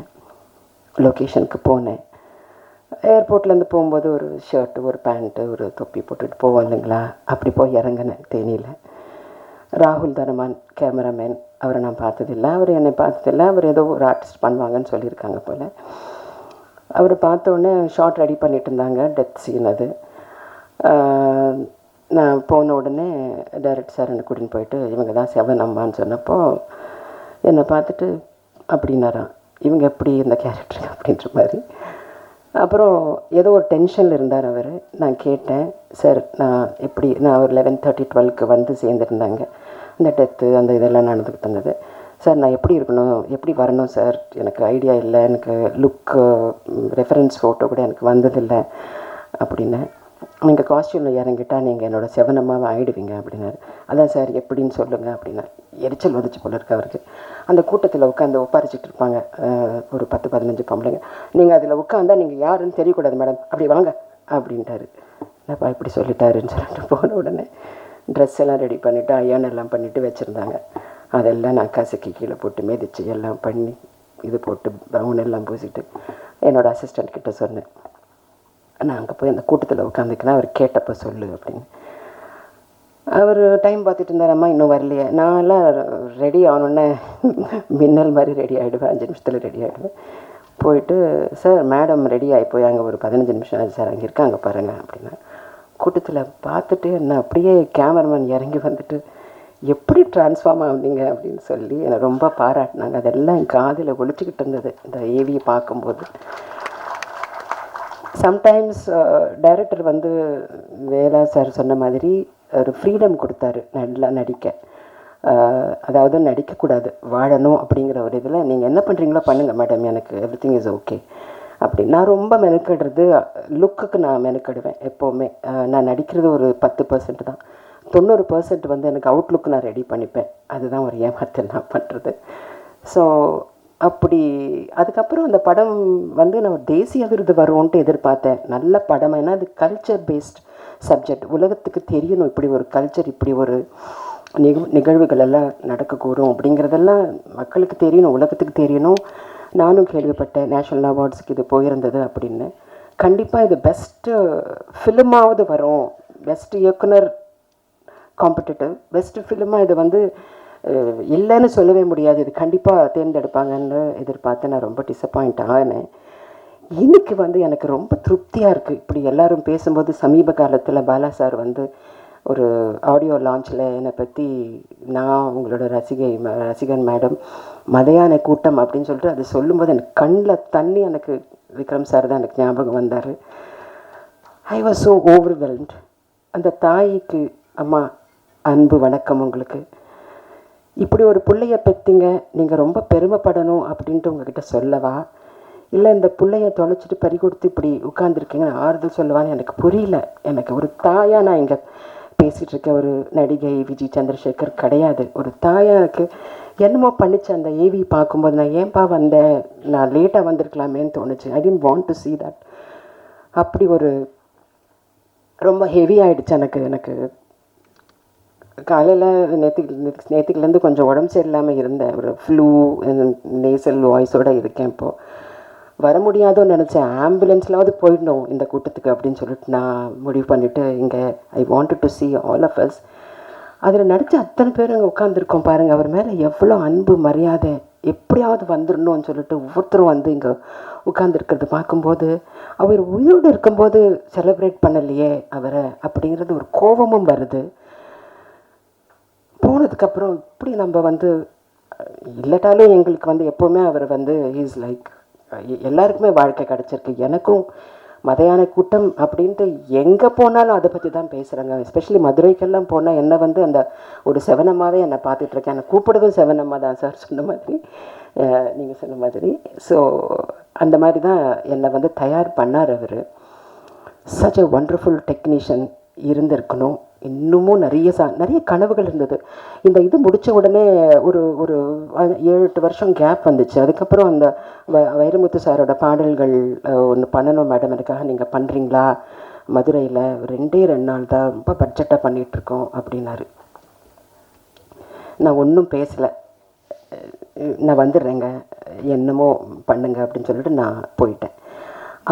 லொக்கேஷனுக்கு போனேன். ஏர்போர்ட்லேருந்து போகும்போது ஒரு ஷர்ட்டு, ஒரு பேண்ட்டு, ஒரு தொப்பி போட்டுட்டு போவோம் இல்லைங்களா, அப்படி போய் இறங்கினேன் தேனியில். ராகுல் தனமான் கேமராமேன், அவரை நான் பார்த்ததில்லை, அவர் என்னை பார்த்ததில்லை. அவர் ஏதோ ஒரு ஆர்டிஸ்ட் பண்ணுவாங்கன்னு சொல்லியிருக்காங்க போல். அவர் பார்த்தோன்னே ஷார்ட் ரெடி பண்ணிட்டு இருந்தாங்க, டெத் சீன் அது. நான் போன உடனே டைரக்டர் சார் என்னை கூட்டின்னு போயிட்டு, இவங்க தான் செவன் அம்மான்னு சொன்னப்போ என்னை பார்த்துட்டு அப்படின்னாராம், இவங்க எப்படி இந்த கேரக்டர் அப்படின்ற மாதிரி. அப்புறம் ஏதோ ஒரு டென்ஷனில் இருந்தார் அவர். நான் கேட்டேன், சார் நான் ஒரு 11:30 12க்கு வந்து சேர்ந்துருந்தாங்க. இந்த டெத்து அந்த இதெல்லாம் நடந்துக்கிட்டு இருந்தது. சார் நான் எப்படி இருக்கணும், எப்படி வரணும் சார், எனக்கு ஐடியா இல்லை, எனக்கு லுக்கு ரெஃபரன்ஸ் ஃபோட்டோ கூட எனக்கு வந்ததில்லை அப்படின்னு. நீங்கள் காஸ்டியூமில் இறங்கிட்டால் நீங்கள் என்னோடய செவனம்மாவை ஆகிடுவீங்க அப்படின்னாரு. அதான் சார் எப்படின்னு சொல்லுங்கள் அப்படின்னா. எரிச்சல் வந்துச்சு போல இருக்கு அவருக்கு. அந்த கூட்டத்தில் உட்காந்து ஒப்பாரிச்சிட்டு இருப்பாங்க ஒரு 10-15 பொம்பளைங்க. நீங்கள் அதில் உட்காந்தா நீங்கள் யாருன்னு தெரியக்கூடாது மேடம், அப்படி வாங்க அப்படின்ட்டாரு. என்னப்பா இப்படி சொல்லிட்டாருன்னு சொல்லிட்டு போன உடனே ட்ரெஸ் எல்லாம் ரெடி பண்ணிவிட்டு அயன் எல்லாம் பண்ணிவிட்டு வச்சுருந்தாங்க. அதெல்லாம் நான் கசக்கி கீழே போட்டு மிதிச்சு எல்லாம் பண்ணி இது போட்டு ப்ரௌன் எல்லாம் பூசிட்டு என்னோடய அசிஸ்டண்ட் கிட்ட சொன்னேன், நான் அங்கே போய் அந்த கூட்டத்தில் உட்காந்துக்கிறேன், அவர் கேட்டப்போ சொல்லு அப்படின்னு. அவர் டைம் பார்த்துட்டு இருந்தாரம்மா, இன்னும் வரலையே. நான்லாம் ரெடி ஆகணுன்னே மின்னல் மாதிரி ரெடி ஆகிடுவேன், 5 நிமிஷத்தில் ரெடி ஆகிடுவேன். போயிட்டு சார் மேடம் ரெடி ஆகி போய் அங்கே ஒரு 15 நிமிஷம் ஆச்சு சார், அங்கே இருக்காங்க பாருங்கள் அப்படின்னா. கூட்டத்தில் பார்த்துட்டு என்ன அப்படியே கேமராமேன் இறங்கி வந்துட்டு எப்படி ட்ரான்ஸ்ஃபார்ம் ஆகுனீங்க அப்படின்னு சொல்லி என்னை ரொம்ப பாராட்டினாங்க. அதெல்லாம் என் காதில் ஒழிச்சிக்கிட்டு இருந்தது இந்த ஏவியை பார்க்கும்போது. சம்டைம்ஸ் டைரக்டர் வந்து வேலா சார் சொன்ன மாதிரி ஒரு ஃப்ரீடம் கொடுத்தாரு நல்லா நடிக்க. அதாவது நடிக்கக்கூடாது, வாழணும் அப்படிங்கிற ஒரு இதில் நீங்கள் என்ன பண்ணுறீங்களோ பண்ணுங்கள் மேடம், எனக்கு எவ்ரிதிங் இஸ் ஓகே அப்படி. நான் ரொம்ப மெனக்கெடுறது லுக்குக்கு நான் மெனக்கெடுவேன் எப்போவுமே. நான் நடிக்கிறது ஒரு 10% தான், 90% வந்து எனக்கு அவுட்லுக் நான் ரெடி பண்ணிப்பேன். அதுதான் ஒரு ஏமாற்றல் நான் பண்ணுறது. ஸோ அப்படி அதுக்கப்புறம் அந்த படம் வந்து நான் தேசிய விருது வரும்ன்ட்டு எதிர்பார்த்தேன். நல்ல படம், ஏன்னா அது கல்ச்சர் பேஸ்ட் சப்ஜெக்ட். உலகத்துக்கு தெரியணும் இப்படி ஒரு கல்ச்சர், இப்படி ஒரு நிகழ்வுகள் எல்லாம் நடக்கக்கூடும் அப்படிங்கிறதெல்லாம் மக்களுக்கு தெரியணும், உலகத்துக்கு தெரியணும். நானும் கேள்விப்பட்டேன் நேஷ்னல் அவார்ட்ஸுக்கு இது போயிருந்தது அப்படின்னு. கண்டிப்பாக இது பெஸ்ட்டு ஃபிலிமாவது வரும், பெஸ்ட் இயக்குனர் காம்படிட்டிவ், பெஸ்ட்டு ஃபிலிமாக இது வந்து இல்லைன்னு சொல்லவே முடியாது, இது கண்டிப்பாக தேர்ந்தெடுப்பாங்கன்னு எதிர்பார்த்து நான் ரொம்ப டிசப்பாயிண்ட் ஆனேன். இன்னைக்கு வந்து எனக்கு ரொம்ப திருப்தியாக இருக்குது. இப்படி எல்லோரும் பேசும்போது சமீப காலத்தில் பாலா சார் வந்து ஒரு ஆடியோ லான்ச்சில் என்னை பற்றி, நான் உங்களோட ரசிகன் மேடம், மதையான கூட்டம் அப்படின்னு சொல்லிட்டு அது சொல்லும்போது எனக்கு கண்ணில் தண்ணி, எனக்கு விக்ரம் சார் தான் எனக்கு ஞாபகம் வந்தார். I was so overwhelmed. அந்த தாய்க்கு அம்மா அன்பு வணக்கம் உங்களுக்கு. இப்படி ஒரு பிள்ளைய பெற்றீங்க, நீங்கள் ரொம்ப பெருமைப்படணும் அப்படின்ட்டு உங்ககிட்ட சொல்லவா, இல்லை இந்த பிள்ளைய தொலைச்சிட்டு பறி கொடுத்து இப்படி உட்காந்துருக்கீங்க ஆறுதல் சொல்லவான்னு எனக்கு புரியல. எனக்கு ஒரு தாயாக நான் இங்கே பேசிகிட்டு இருக்க ஒரு நடிகை விஜய் சந்திரசேகர் கிடையாது. ஒரு தாயாக எனக்கு என்னமோ பண்ணிச்சு அந்த ஏவி பார்க்கும்போது. நான் ஏன்பா வந்தேன், நான் லேட்டாக வந்திருக்கலாமேன்னு தோணுச்சு. I didn't want to see that. அப்படி ஒரு ரொம்ப ஹெவி ஆகிடுச்சு எனக்கு. காலையில் நேற்றுக்குலேருந்து கொஞ்சம் உடம்பு சரியில்லாமல் இருந்தேன், ஒரு ஃப்ளூ நேசல் வாய்ஸோடு இருக்கேன். இப்போது வர முடியாதோன்னு நினச்சேன், ஆம்புலன்ஸ்லாவது போயிடணும் இந்த கூட்டத்துக்கு அப்படின்னு சொல்லிட்டு நான் முடிவு பண்ணிவிட்டு இங்கே I wanted to see all of us. அதில் நடித்த அத்தனை பேர் அங்கே உட்காந்துருக்கோம் பாருங்கள். அவர் மேலே எவ்வளோ அன்பு மரியாதை, எப்படியாவது வந்துடணும்னு சொல்லிட்டு ஒவ்வொருத்தரும் வந்து இங்கே உட்காந்துருக்கிறது பார்க்கும்போது, அவர் உயிரோடு இருக்கும்போது செலிப்ரேட் பண்ணலையே அவரை அப்படிங்கிறது ஒரு கோபமும் வருது. போனதுக்கப்புறம் இப்படி நம்ம வந்து இல்லட்டாலும் எங்களுக்கு வந்து எப்போவுமே அவர் வந்து இஸ் லைக் எல்லாருக்குமே வாழ்க்கை கிடச்சிருக்கு. எனக்கும் மதையான கூட்டம் அப்படின்ட்டு எங்கே போனாலும் அதை பற்றி தான் பேசுகிறாங்க. எஸ்பெஷலி மதுரைக்கெல்லாம் போனால் என்னை வந்து அந்த ஒரு செவனம்மாவே என்னை பார்த்துட்ருக்கேன். என்னை கூப்பிடுறதும் செவனம்மா தான் சார் சொன்ன மாதிரி, நீங்கள் சொன்ன மாதிரி. ஸோ அந்த மாதிரி தான் என்னை வந்து தயார் பண்ணார் அவர். சச் எ ஒண்டர்ஃபுல் டெக்னீஷியன் இருந்திருக்கணும், இன்னமும் நிறைய கனவுகள் இருந்தது. இந்த இது முடித்த உடனே ஒரு ஒரு 7-8 வருஷம் கேப் வந்துச்சு. அதுக்கப்புறம் அந்த வைரமுத்து சாரோட பாடல்கள் ஒன்று பண்ணணும் மேடம், எனக்காக நீங்கள் பண்ணுறீங்களா, மதுரையில் 2 நாள் தான், ரொம்ப பட்ஜெட்டாக பண்ணிகிட்ருக்கோம் அப்படின்னாரு. நான் ஒன்றும் பேசலை, நான் வந்துடுறேங்க, என்னமோ பண்ணுங்க அப்படின்னு சொல்லிட்டு நான் போயிட்டேன்.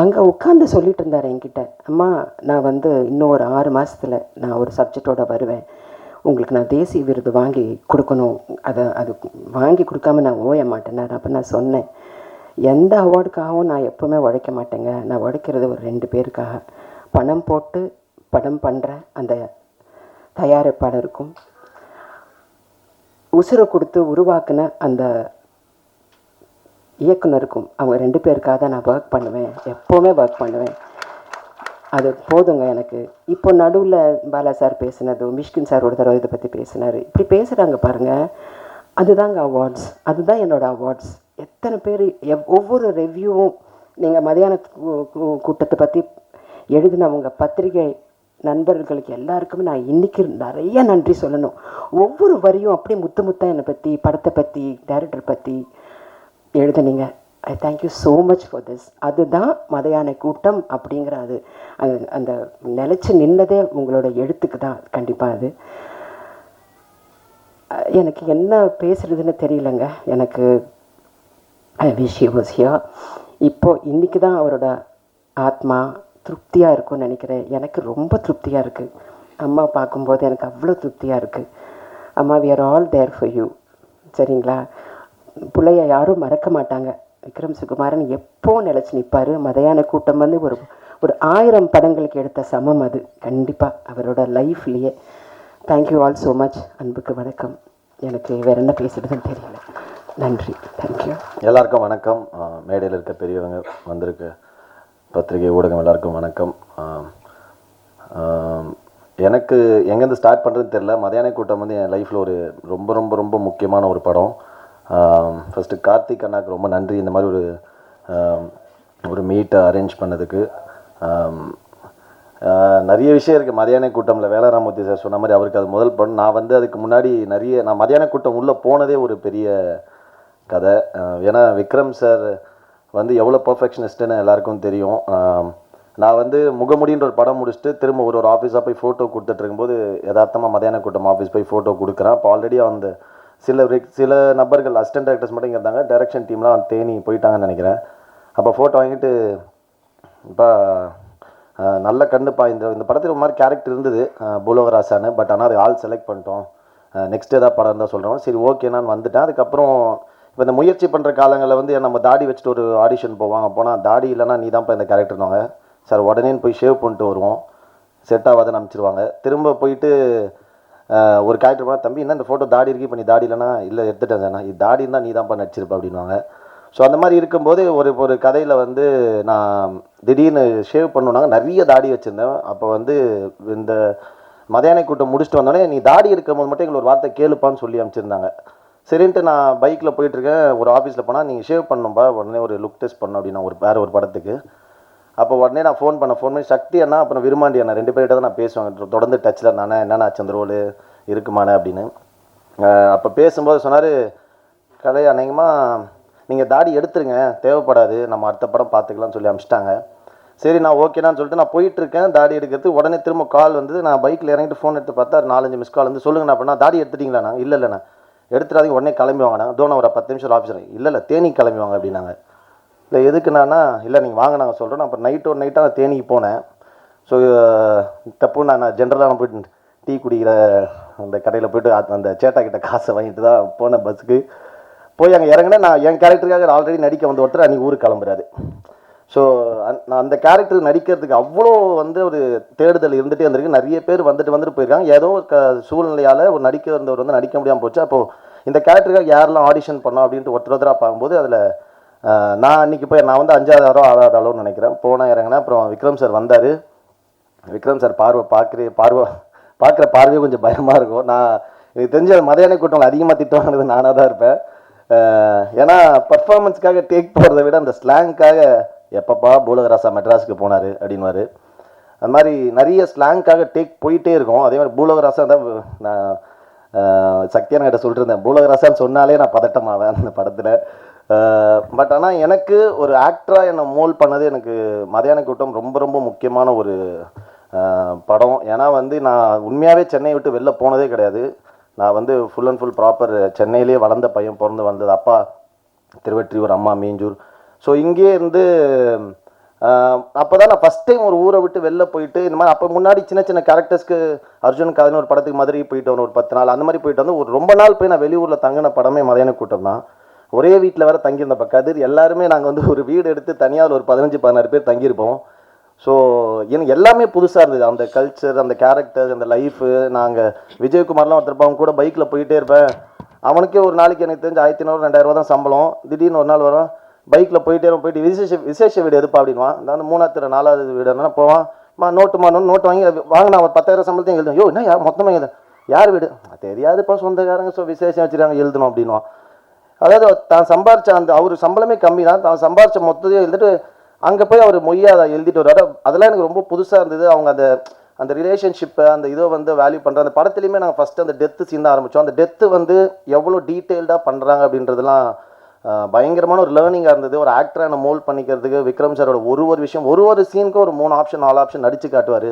அங்கே உட்காந்து சொல்லிட்டு இருந்தார் என்கிட்ட, அம்மா நான் இன்னும் ஒரு 6 மாதத்தில் நான் ஒரு சப்ஜெக்டோடு வருவேன், உங்களுக்கு நான் தேசிய விருது வாங்கி கொடுக்கணும், அது வாங்கி கொடுக்காம நான் ஓய மாட்டேன்னாரு. அப்போ நான் சொன்னேன், எந்த அவார்டுக்காகவும் நான் எப்போவுமே உழைக்க மாட்டேங்க, நான் உழைக்கிறது ஒரு 2 பேருக்காக. பணம் போட்டு படம் பண்ணுற அந்த தயாரிப்பாளருக்கும், உசுரை கொடுத்து உருவாக்குன அந்த இயக்குனருக்கும், அவங்க 2 பேருக்காக தான் நான் ஒர்க் பண்ணுவேன், எப்போவுமே ஒர்க் பண்ணுவேன். அது போதுங்க எனக்கு. இப்போ நடுவில் பாலா சார் பேசினது, மிஷ்கின் சார் ஒரு தடவை இதை பற்றி பேசினார், இப்படி பேசுகிறாங்க பாருங்கள், அதுதாங்க அவார்ட்ஸ், அதுதான் என்னோடய அவார்ட்ஸ். எத்தனை பேர் ஒவ்வொரு ரிவ்யூவும், நீங்கள் மதியான கூட்டத்தை பற்றி எழுதினவங்க பத்திரிகை நண்பர்களுக்கு எல்லாருக்குமே நான் இன்றைக்கி நிறைய நன்றி சொல்லணும். ஒவ்வொரு வரியும் அப்படியே முத்தாக என்னை பற்றி, படத்தை பற்றி, டைரக்டர் பற்றி எழுதுனீங்க. I thank you so much for this. அதுதான் மதியான கூட்டம் அப்படிங்கிற அந்த நிலச்சி நின்னதே உங்களோட எழுத்துக்கு தான். கண்டிப்பாக அது எனக்கு என்ன பேசுகிறதுன்னு தெரியலங்க. எனக்கு I wish he was here. இப்போது இன்றைக்கி தான் அவரோட ஆத்மா திருப்தியாக இருக்கும்னு நினைக்கிறேன். எனக்கு ரொம்ப திருப்தியாக இருக்குது. அம்மா பார்க்கும்போது எனக்கு அவ்வளோ திருப்தியாக இருக்குது. அம்மா, we are all there for you. சரிங்களா? பிள்ளைய யாரும் மறக்க மாட்டாங்க. விக்ரம் சுகுமாரன் எப்போ நிலச்சி நிற்பார். மதியான கூட்டம் ஒரு 1000 படங்களுக்கு எடுத்த சமம் அது கண்டிப்பாக அவரோட லைஃப்லேயே. Thank you all so much. அன்புக்கு வணக்கம். எனக்கு வேறு என்ன பேசுகிறதுன்னு தெரியல. நன்றி. தேங்க்யூ. எல்லாருக்கும் வணக்கம். மேடையில் இருக்க பெரியவங்க, வந்திருக்க பத்திரிகை ஊடகம் எல்லாருக்கும் வணக்கம். எனக்கு எங்கேருந்து ஸ்டார்ட் பண்ணுறதுன்னு தெரில. மதியான கூட்டம் என் லைஃப்பில் ஒரு ரொம்ப ரொம்ப ரொம்ப முக்கியமான ஒரு படம். ஃபஸ்ட்டு கார்த்திக் அண்ணாவுக்கு ரொம்ப நன்றி, இந்த மாதிரி ஒரு மீட்டை அரேஞ்ச் பண்ணதுக்கு. நிறைய விஷயம் இருக்குது மதியான கூட்டமில். வேலராமூர்த்தி சார் சொன்ன மாதிரி அவருக்கு அது முதல் படம். நான் அதுக்கு முன்னாடி நான் மதியான கூட்டம் உள்ளே போனதே ஒரு பெரிய கதை. ஏன்னா விக்ரம் சார் எவ்வளோ பர்ஃபெக்ஷனிஸ்ட்டுன்னு எல்லாருக்கும் தெரியும். நான் முகமுடின்ற ஒரு படம் முடிச்சுட்டு திரும்ப ஒரு ஆஃபீஸாக போய் ஃபோட்டோ கொடுத்துட்டு இருக்கும்போது யதார்த்தமாக மதியான கூட்டம் ஆஃபீஸ் போய் ஃபோட்டோ கொடுக்குறேன். அப்போ ஆல்ரெடி சில நபர்கள் அசிஸ்டன்ட் டைரக்டர்ஸ் மட்டும் இங்கே இருந்தாங்க. டைரக்ஷன் டீம்லாம் தேனி போயிட்டாங்கன்னு நினைக்கிறேன். அப்போ ஃபோட்டோ வாங்கிட்டு, இப்போ நல்ல கண்டுப்பா, இந்த படத்தில் ஒரு மாதிரி கேரக்டர் இருந்தது பூலோகராசான்னு, பட் ஆனால் அது ஆள் செலக்ட் பண்ணிட்டோம், நெக்ஸ்ட் ஏதாவது படம் தான் சொல்கிறோம். சரி ஓகே நான் வந்துட்டேன். அதுக்கப்புறம் இப்போ இந்த முயற்சி பண்ணுற காலங்களில் நம்ம தாடி வச்சுட்டு ஒரு ஆடிஷன் போவாங்க. போனால் தாடி இல்லைனா நீ தான்ப்பா இந்த கேரக்டர்னாங்க. சார் உடனே போய் ஷேவ் பண்ணிட்டு வருவோம், செட் ஆகாதுன்னு அனுப்பிச்சிருவாங்க. திரும்ப போயிட்டு ஒரு கேரக்டர் போனால், தம்பி என்ன இந்த ஃபோட்டோ தாடி இருக்கு, இப்போ நீ தாடி இல்லைனா, இல்லை எடுத்துட்டேன் சார், இது தாடி இருந்தால் நீ தான்ப்பா நடிச்சிருப்பா அப்படின்வாங்க. ஸோ அந்த மாதிரி இருக்கும்போது ஒரு கதையில் நான் திடீர்னு ஷேவ் பண்ணுனாங்க, நிறைய தாடி வச்சுருந்தேன். அப்போ இந்த மதியான கூட்டம் முடிச்சுட்டு வந்தோடனே, நீ தாடி இருக்கும்போது மட்டும் எங்களுக்கு ஒரு வார்த்தை கேளுப்பான்னு சொல்லி அனுப்பிச்சிருந்தாங்க. சரின்ட்டு நான் பைக்கில் போயிட்டுருக்கேன். ஒரு ஆஃபீஸில் போனால், நீங்கள் ஷேவ் பண்ணணும்பா, உடனே ஒரு லுக் டெஸ்ட் பண்ணணும் அப்படின்னா வேறு ஒரு படத்துக்கு. அப்போ உடனே நான் ஃபோன் பண்ணி சக்தி அண்ணா அப்புறம் விருமாண்டி அண்ணா 2 பேர்கிட்ட தான் நான் பேசுவேன். தொடர்ந்து டச்சில் நானே என்னென்ன ஆச்சு அந்த ரோல் இருக்குமானே அப்படின்னு. அப்போ பேசும்போது சொன்னார், கலை அநேகமாக நீங்கள் தாடி எடுத்துருங்க, தேவைப்படாது, நம்ம அடுத்த படம் பார்த்துக்கலாம்னு சொல்லி அனுப்பிச்சிட்டாங்க. சரி நான் ஓகேனான்னு சொல்லிட்டு நான் போயிட்டுருக்கேன் தாடி எடுக்கிறது. உடனே திரும்ப கால் நான் பைக்கில் இறங்கிட்டு ஃபோன் எடுத்து பார்த்தா 4-5 மிஸ் கால் சொல்லுங்கண்ணா அப்படின்னா, தாடி எடுத்துட்டிங்களாண்ணா? இல்லைண்ணா. எடுத்துடாதீங்க, உடனே கிளம்பி வாங்கினா. தோணை ஒரு 10 நிமிஷம் ஆஃபீஸர். இல்லை தேனி கிளம்பி வாங்க அப்படின்னாங்க. இல்லை எதுக்குண்ணா? இல்லை நீங்கள் வாங்க நாங்கள் சொல்கிறோம். அப்புறம் நைட்டாக நான் தேனிக்கு போனேன். ஸோ தப்பு நான் ஜென்ரலாக போய்ட்டு டீ குடிக்கிற அந்த கடையில் போய்ட்டு அந்த சேட்டா கிட்ட காசை வாங்கிட்டு தான் போனேன். பஸ்ஸுக்கு போய் அங்கே இறங்கினேன். நான் என் கேரக்டருக்காக ஆல்ரெடி நடிக்க வந்த ஒருத்தர் அன்றைக்கி ஊருக்கு கிளம்புறாரு. ஸோ நான் அந்த கேரக்டர் நடிக்கிறதுக்கு அவ்வளோ ஒரு தேடுதல் இருந்துகிட்டே இருந்திருக்கு. நிறைய பேர் வந்துட்டு போயிருக்காங்க. ஏதோ சூழ்நிலையால் ஒரு நடிக்க வந்தவர் நடிக்க முடியாமல் போச்சு. அப்போது இந்த கேரக்டருக்காக யாரெல்லாம் ஆடிஷன் பண்ணோம் அப்படின்ட்டு ஒருத்தராக பார்க்கும்போது அதில் நான் அன்றைக்கி போய் நான் 5வது அளவு 6வது அளவுன்னு நினைக்கிறேன் போனேன், இறங்கினேன். அப்புறம் விக்ரம் சார் வந்தார். விக்ரம் சார் பார்க்குற பார்வையே கொஞ்சம் பயமாக இருக்கும். எனக்கு தெரிஞ்ச மதியான கூட்டங்கள் அதிகமாக திட்டுவாங்கிறது நானாக தான் இருப்பேன். ஏன்னா பர்ஃபார்மன்ஸ்க்காக டேக் போகிறத விட அந்த ஸ்லாங்க்காக எப்பப்பா பூலகராசா மெட்ராஸுக்கு போனார் அப்படின்வார். அது மாதிரி நிறைய ஸ்லாங்காக டேக் போயிட்டே இருக்கும். அதே மாதிரி பூலோகராசன் தான் நான் சக்தியான கிட்ட சொல்லிட்டு இருந்தேன், பூலோகராசான்னு சொன்னாலே நான் பதட்டமாவேன் அந்த படத்தில். பட் ஆனால் எனக்கு ஒரு ஆக்டராக என்னை மோல்ட் பண்ணது எனக்கு மதியான கூட்டம் ரொம்ப ரொம்ப முக்கியமான ஒரு படம். ஏன்னா வந்து நான் உண்மையாகவே சென்னையை விட்டு வெளில போனதே கிடையாது. நான் வந்து ஃபுல் அண்ட் ஃபுல் ப்ராப்பர் சென்னையிலே வளர்ந்த பையன், பிறந்து வந்தது. அப்பா திருவெற்றியூர், அம்மா மீஞ்சூர். ஸோ இங்கே இருந்து அப்போ தான் நான் ஃபஸ்ட் டைம் ஒரு ஊரை விட்டு வெளில போயிட்டு இந்த மாதிரி. அப்போ முன்னாடி சின்ன சின்ன கேரக்டர்ஸ்க்கு அர்ஜுன் கதைன்னு ஒரு படத்துக்கு மதுரை போயிட்டு வந்து ஒரு 10 நாள் அந்த மாதிரி போயிட்டு வந்து ஒரு ரொம்ப நாள் போய் நான் வெளியூரில் தங்கின படமே மதியான கூட்டம் தான். ஒரே வீட்டில் வேறு தங்கியிருந்தப்போ கதிர் எல்லாருமே நாங்கள் வந்து ஒரு வீடு எடுத்து தனியாக ஒரு 15-16 பேர் தங்கியிருப்போம். ஸோ எனக்கு எல்லாமே புதுசாக இருந்தது. அந்த கல்ச்சர், அந்த கேரக்டர், அந்த லைஃபு. நாங்கள் விஜயகுமார்லாம் ஒருத்தர் அவங்க கூட பைக்கில் போயிட்டே இருப்பேன். அவனுக்கே ஒரு நாளைக்கு எனக்கு தெரிஞ்சு 1500-2000 தான் சம்பளம். திடீர்னு ஒரு நாள் வரும், பைக்கில் போயிட்டு விசேஷ வீடு எடுப்பா அப்படின்வான். அந்த 3வது 4வது வீடு என்னன்னா போவான், நோட்டு வாங்கி வாங்க, நான் ஒரு 10,000 சம்பளத்தையும் எழுதும். யோ என்ன மொத்தமாக எழுத யார் வீடு தெரியாதுப்பா, சொந்தக்காரங்க, ஸோ விசேஷம் வச்சுருக்காங்க எழுதணும் அப்படின்வான். அதாவது தான் சம்பாரிச்ச அந்த அவர் சம்பளமே கம்மி தான், தான் சம்பாரிச்ச மொத்தத்தையும் எழுதிட்டு அங்கே போய் அவர் மொய்யா அதை எழுதிட்டு வருவார். அதெல்லாம் எனக்கு ரொம்ப புதுசாக இருந்தது. அவங்க அந்த ரிலேஷன்ஷிப்பை அந்த இதை வந்து வேல்யூ பண்ணுற அந்த படத்துலையுமே நாங்கள் ஃபஸ்ட்டு அந்த டெத்து சீன் தான் ஆரம்பித்தோம். அந்த டெத்து வந்து எவ்வளோ டீட்டெயில்டாக பண்ணுறாங்க அப்படின்றதுலாம் பயங்கரமான ஒரு லேர்னிங்காக இருந்தது. ஒரு ஆக்டரை நம்ம மோல்ட் பண்ணிக்கிறதுக்கு விக்ரம் சாரோட ஒரு விஷயம், ஒரு சீனுக்கும் ஒரு 3 ஆப்ஷன் 4 ஆப்ஷன் நடித்து காட்டுவார்.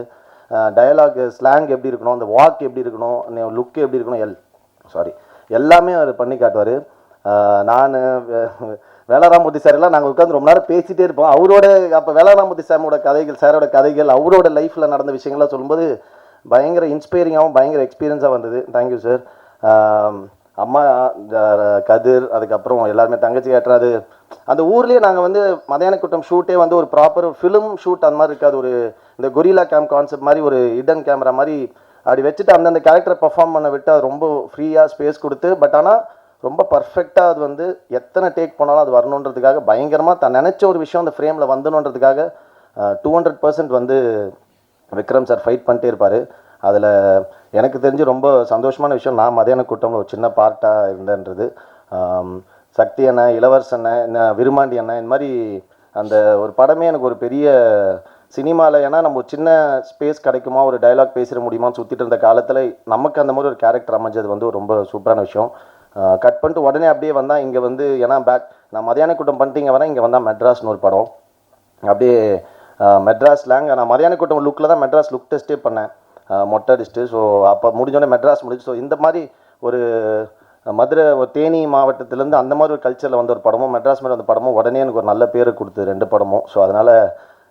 டயலாக், ஸ்லாங் எப்படி இருக்கணும், அந்த வாக் எப்படி இருக்கணும், லுக் எப்படி இருக்கணும், எல்லாமே அவர் பண்ணி காட்டுவார். நான் வேளாராமூர்த்தி சார் எல்லாம் நாங்கள் உட்காந்து ரொம்ப நேரம் பேசிகிட்டே இருப்போம். அவரோட அப்போ வேளாராமூர்த்தி சாரோட கதைகள் அவரோட லைஃப்பில் நடந்த விஷயங்கள்லாம் சொல்லும்போது பயங்கர இன்ஸ்பைரிங்காகவும் பயங்கர எக்ஸ்பீரியன்ஸாக வந்தது. Thank you sir. அம்மா கதிர், அதுக்கப்புறம் எல்லாருமே தங்கச்சி கேட்டுறாது. அந்த ஊர்லேயே நாங்கள் வந்து மதியான கூட்டம் ஷூட்டே வந்து ஒரு ப்ராப்பர் ஃபிலிம் ஷூட் அந்த மாதிரி இருக்காது. ஒரு இந்த கொரில்லா கேம் கான்செப்ட் மாதிரி ஒரு ஹிடன் கேமரா மாதிரி அப்படி வச்சுட்டு அந்தந்த கேரக்டரை பர்ஃபார்ம் பண்ண விட்டு அது ரொம்ப ஃப்ரீயாக ஸ்பேஸ் கொடுத்து, பட் ஆனால் ரொம்ப பர்ஃபெக்டாக அது வந்து எத்தனை டேக் பண்ணாலும் அது வரணுன்றதுக்காக பயங்கரமாக தான் நினச்ச ஒரு விஷயம் அந்த ஃப்ரேமில் வந்துணுன்றதுக்காக 200% வந்து விக்ரம் சார் ஃபைட் பண்ணிட்டே இருப்பார். அதில் எனக்கு தெரிஞ்சு ரொம்ப சந்தோஷமான விஷயம், நான் மதியான கூட்டமில் ஒரு சின்ன பார்ட்டாக இருந்தேன்றது. சக்தி அண்ணன், இளவரசன் அண்ணன், விருமாண்டி அண்ணன், இந்த மாதிரி அந்த ஒரு படமே எனக்கு ஒரு பெரிய சினிமாவில், ஏன்னா நம்ம ஒரு சின்ன ஸ்பேஸ் கிடைக்குமா, ஒரு டைலாக் பேசிட முடியுமான்னு சுற்றிட்டு இருந்த காலத்தில் நமக்கு அந்த மாதிரி ஒரு கேரக்டர் அமைஞ்சது வந்து ரொம்ப சூப்பரான விஷயம். கட் பண்ணிட்டு உடனே அப்படியே வந்தால் இங்கே வந்து, ஏன்னா நான் மதியான கூட்டம் பண்ணிட்டு இங்கே வரேன். இங்கே வந்தால் மெட்ராஸ்னு ஒரு படம், அப்படியே மெட்ராஸ் ஸ்லாங். நான் மதியான கூட்டம் லுக்கில் தான் மெட்ராஸ் லுக் டெஸ்ட்டே பண்ணேன், மொட்டை அடிச்சுட்டு. ஸோ அப்போ முடிஞ்சோடனே மெட்ராஸ் முடிச்சு. ஸோ இந்த மாதிரி ஒரு மதுரை, ஒரு தேனி மாவட்டத்திலேருந்து அந்த மாதிரி ஒரு கல்ச்சரில் வந்த ஒரு படமும், மெட்ராஸ் மாதிரி வந்த படமும் உடனே எனக்கு ஒரு நல்ல பேர் கொடுத்து 2 படமும். ஸோ அதனால்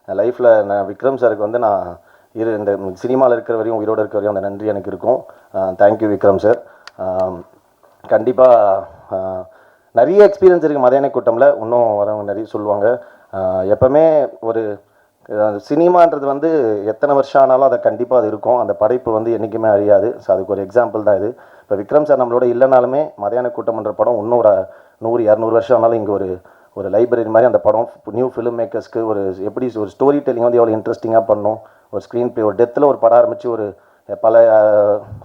லைஃப்பில் நான் விக்ரம் சாருக்கு வந்து நான் இந்த சினிமாவில் இருக்கிற வரையும், உயிரோடு இருக்கிற வரையும் அந்த நன்றி எனக்கு இருக்கும். Thank you Vikram sir. கண்டிப்பாக நிறைய எக்ஸ்பீரியன்ஸ் இருக்குது மதியான கூட்டமில், இன்னும் வரவங்க நிறைய சொல்லுவாங்க. எப்போவுமே ஒரு சினிமான்றது வந்து எத்தனை வருஷம் ஆனாலும் அதை கண்டிப்பாக அது இருக்கும், அந்த படைப்பு வந்து என்றைக்குமே அழியாது. ஸோ அதுக்கு ஒரு எக்ஸாம்பிள் தான் இது. இப்போ விக்ரம் சார் நம்மளோட இல்லைனாலுமே மதியான கூட்டம்ன்ற படம் இன்னும் ஒரு 100-200 வருஷம் ஆனாலும் இங்கே ஒரு லைப்ரரி மாதிரி அந்த படம் நியூ ஃபிலிம் மேக்கர்ஸ்க்கு ஒரு எப்படி ஒரு ஸ்டோரி டெல்லிங் வந்து எவ்வளோ இன்ட்ரெஸ்டிங்காக பண்ணணும், ஒரு ஸ்க்ரீன் ப்ளே, ஒரு டெத்தில் ஒரு படம் ஆரம்பித்து ஒரு பல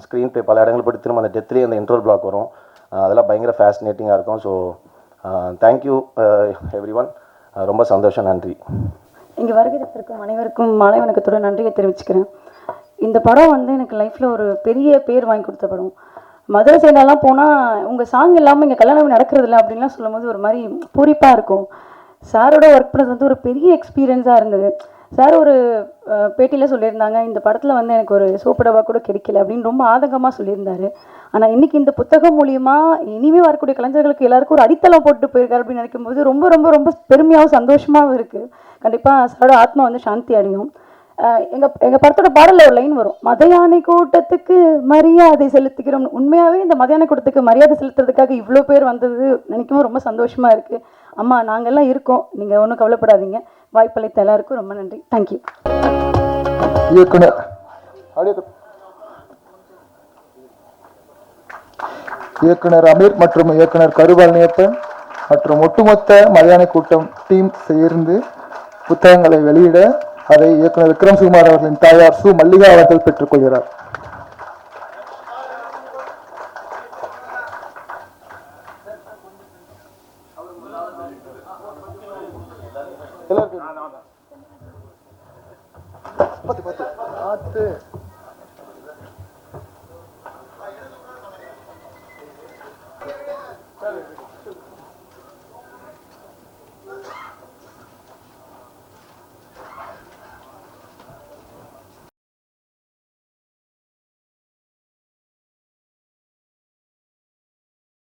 ஸ்க்ரீன் ப்ளே பல இடங்கள் போய்ட்டு திரும்ப அந்த டெத்லேயே அந்த இன்ட்ரோல் பிளாக் வரும், அதெல்லாம் பயங்கர ஃபேசினேட்டிங்காக இருக்கும். ஸோ தேங்க்யூ எவ்ரி ஒன், ரொம்ப சந்தோஷம், நன்றி. இங்கே வருகை தந்திருக்கும் அனைவருக்கும் மாலை வணக்கத்தோட நன்றியை தெரிவிச்சுக்கிறேன். இந்த படம் வந்து எனக்கு லைஃப்பில் ஒரு பெரிய பேர் வாங்கி கொடுத்த படம். மதுரை சைடெல்லாம் போனால் உங்கள் சாங் இல்லாமல் இங்கே கல்யாணம் நடக்கிறதில்ல அப்படின்லாம் சொல்லும்போது ஒரு மாதிரி பூரிப்பாக இருக்கும். சாரோட ஒர்க் பண்ணது வந்து ஒரு பெரிய எக்ஸ்பீரியன்ஸாக இருந்தது. சார் ஒரு பேட்டியில் சொல்லியிருந்தாங்க, இந்த படத்தில் வந்து எனக்கு ஒரு சோப்படவா கூட கிடைக்கல அப்படின்னு ரொம்ப ஆதங்கமாக சொல்லியிருந்தார். ஆனால் இன்றைக்கி இந்த புத்தகம் மூலியமாக இனிமேல் வரக்கூடிய கலைஞர்களுக்கு எல்லாருக்கும் ஒரு அடித்தளம் போட்டு போயிருக்காரு அப்படின்னு நினைக்கும்போது ரொம்ப ரொம்ப ரொம்ப பெருமையாகவும் சந்தோஷமாகவும் இருக்குது. கண்டிப்பாக சாரோட ஆத்மா வந்து சாந்தி அடையும். எங்கள் படத்தோட பாடலில் ஒரு லைன் வரும், மதியான கூட்டத்துக்கு மரியாதை செலுத்துகிறோம். உண்மையாகவே இந்த மதியான கூட்டத்துக்கு மரியாதை செலுத்துறதுக்காக இவ்வளோ பேர் வந்தது நினைக்கவும் ரொம்ப சந்தோஷமாக இருக்குது. அம்மா நாங்கள்லாம் இருக்கோம், நீங்கள் ஒன்றும் கவலைப்படாதீங்க. வாய்ப்பளித்த எல்லாருக்கும் ரொம்ப நன்றி. தேங்க்யூ. இயக்குனர் அமீர் மற்றும் இயக்குனர் கருபாலனியப்பன் மற்றும் ஒட்டுமொத்த மதியான கூட்டம் டீம் சேர்ந்து புத்தகங்களை வெளியிட அதை இயக்குனர் விக்ரம் சுகுமார் அவர்களின் தாயார் சு மல்லிகா அவர்கள் பெற்றுக்கொள்கிறார். எல்லாருக்கும் பார்த்து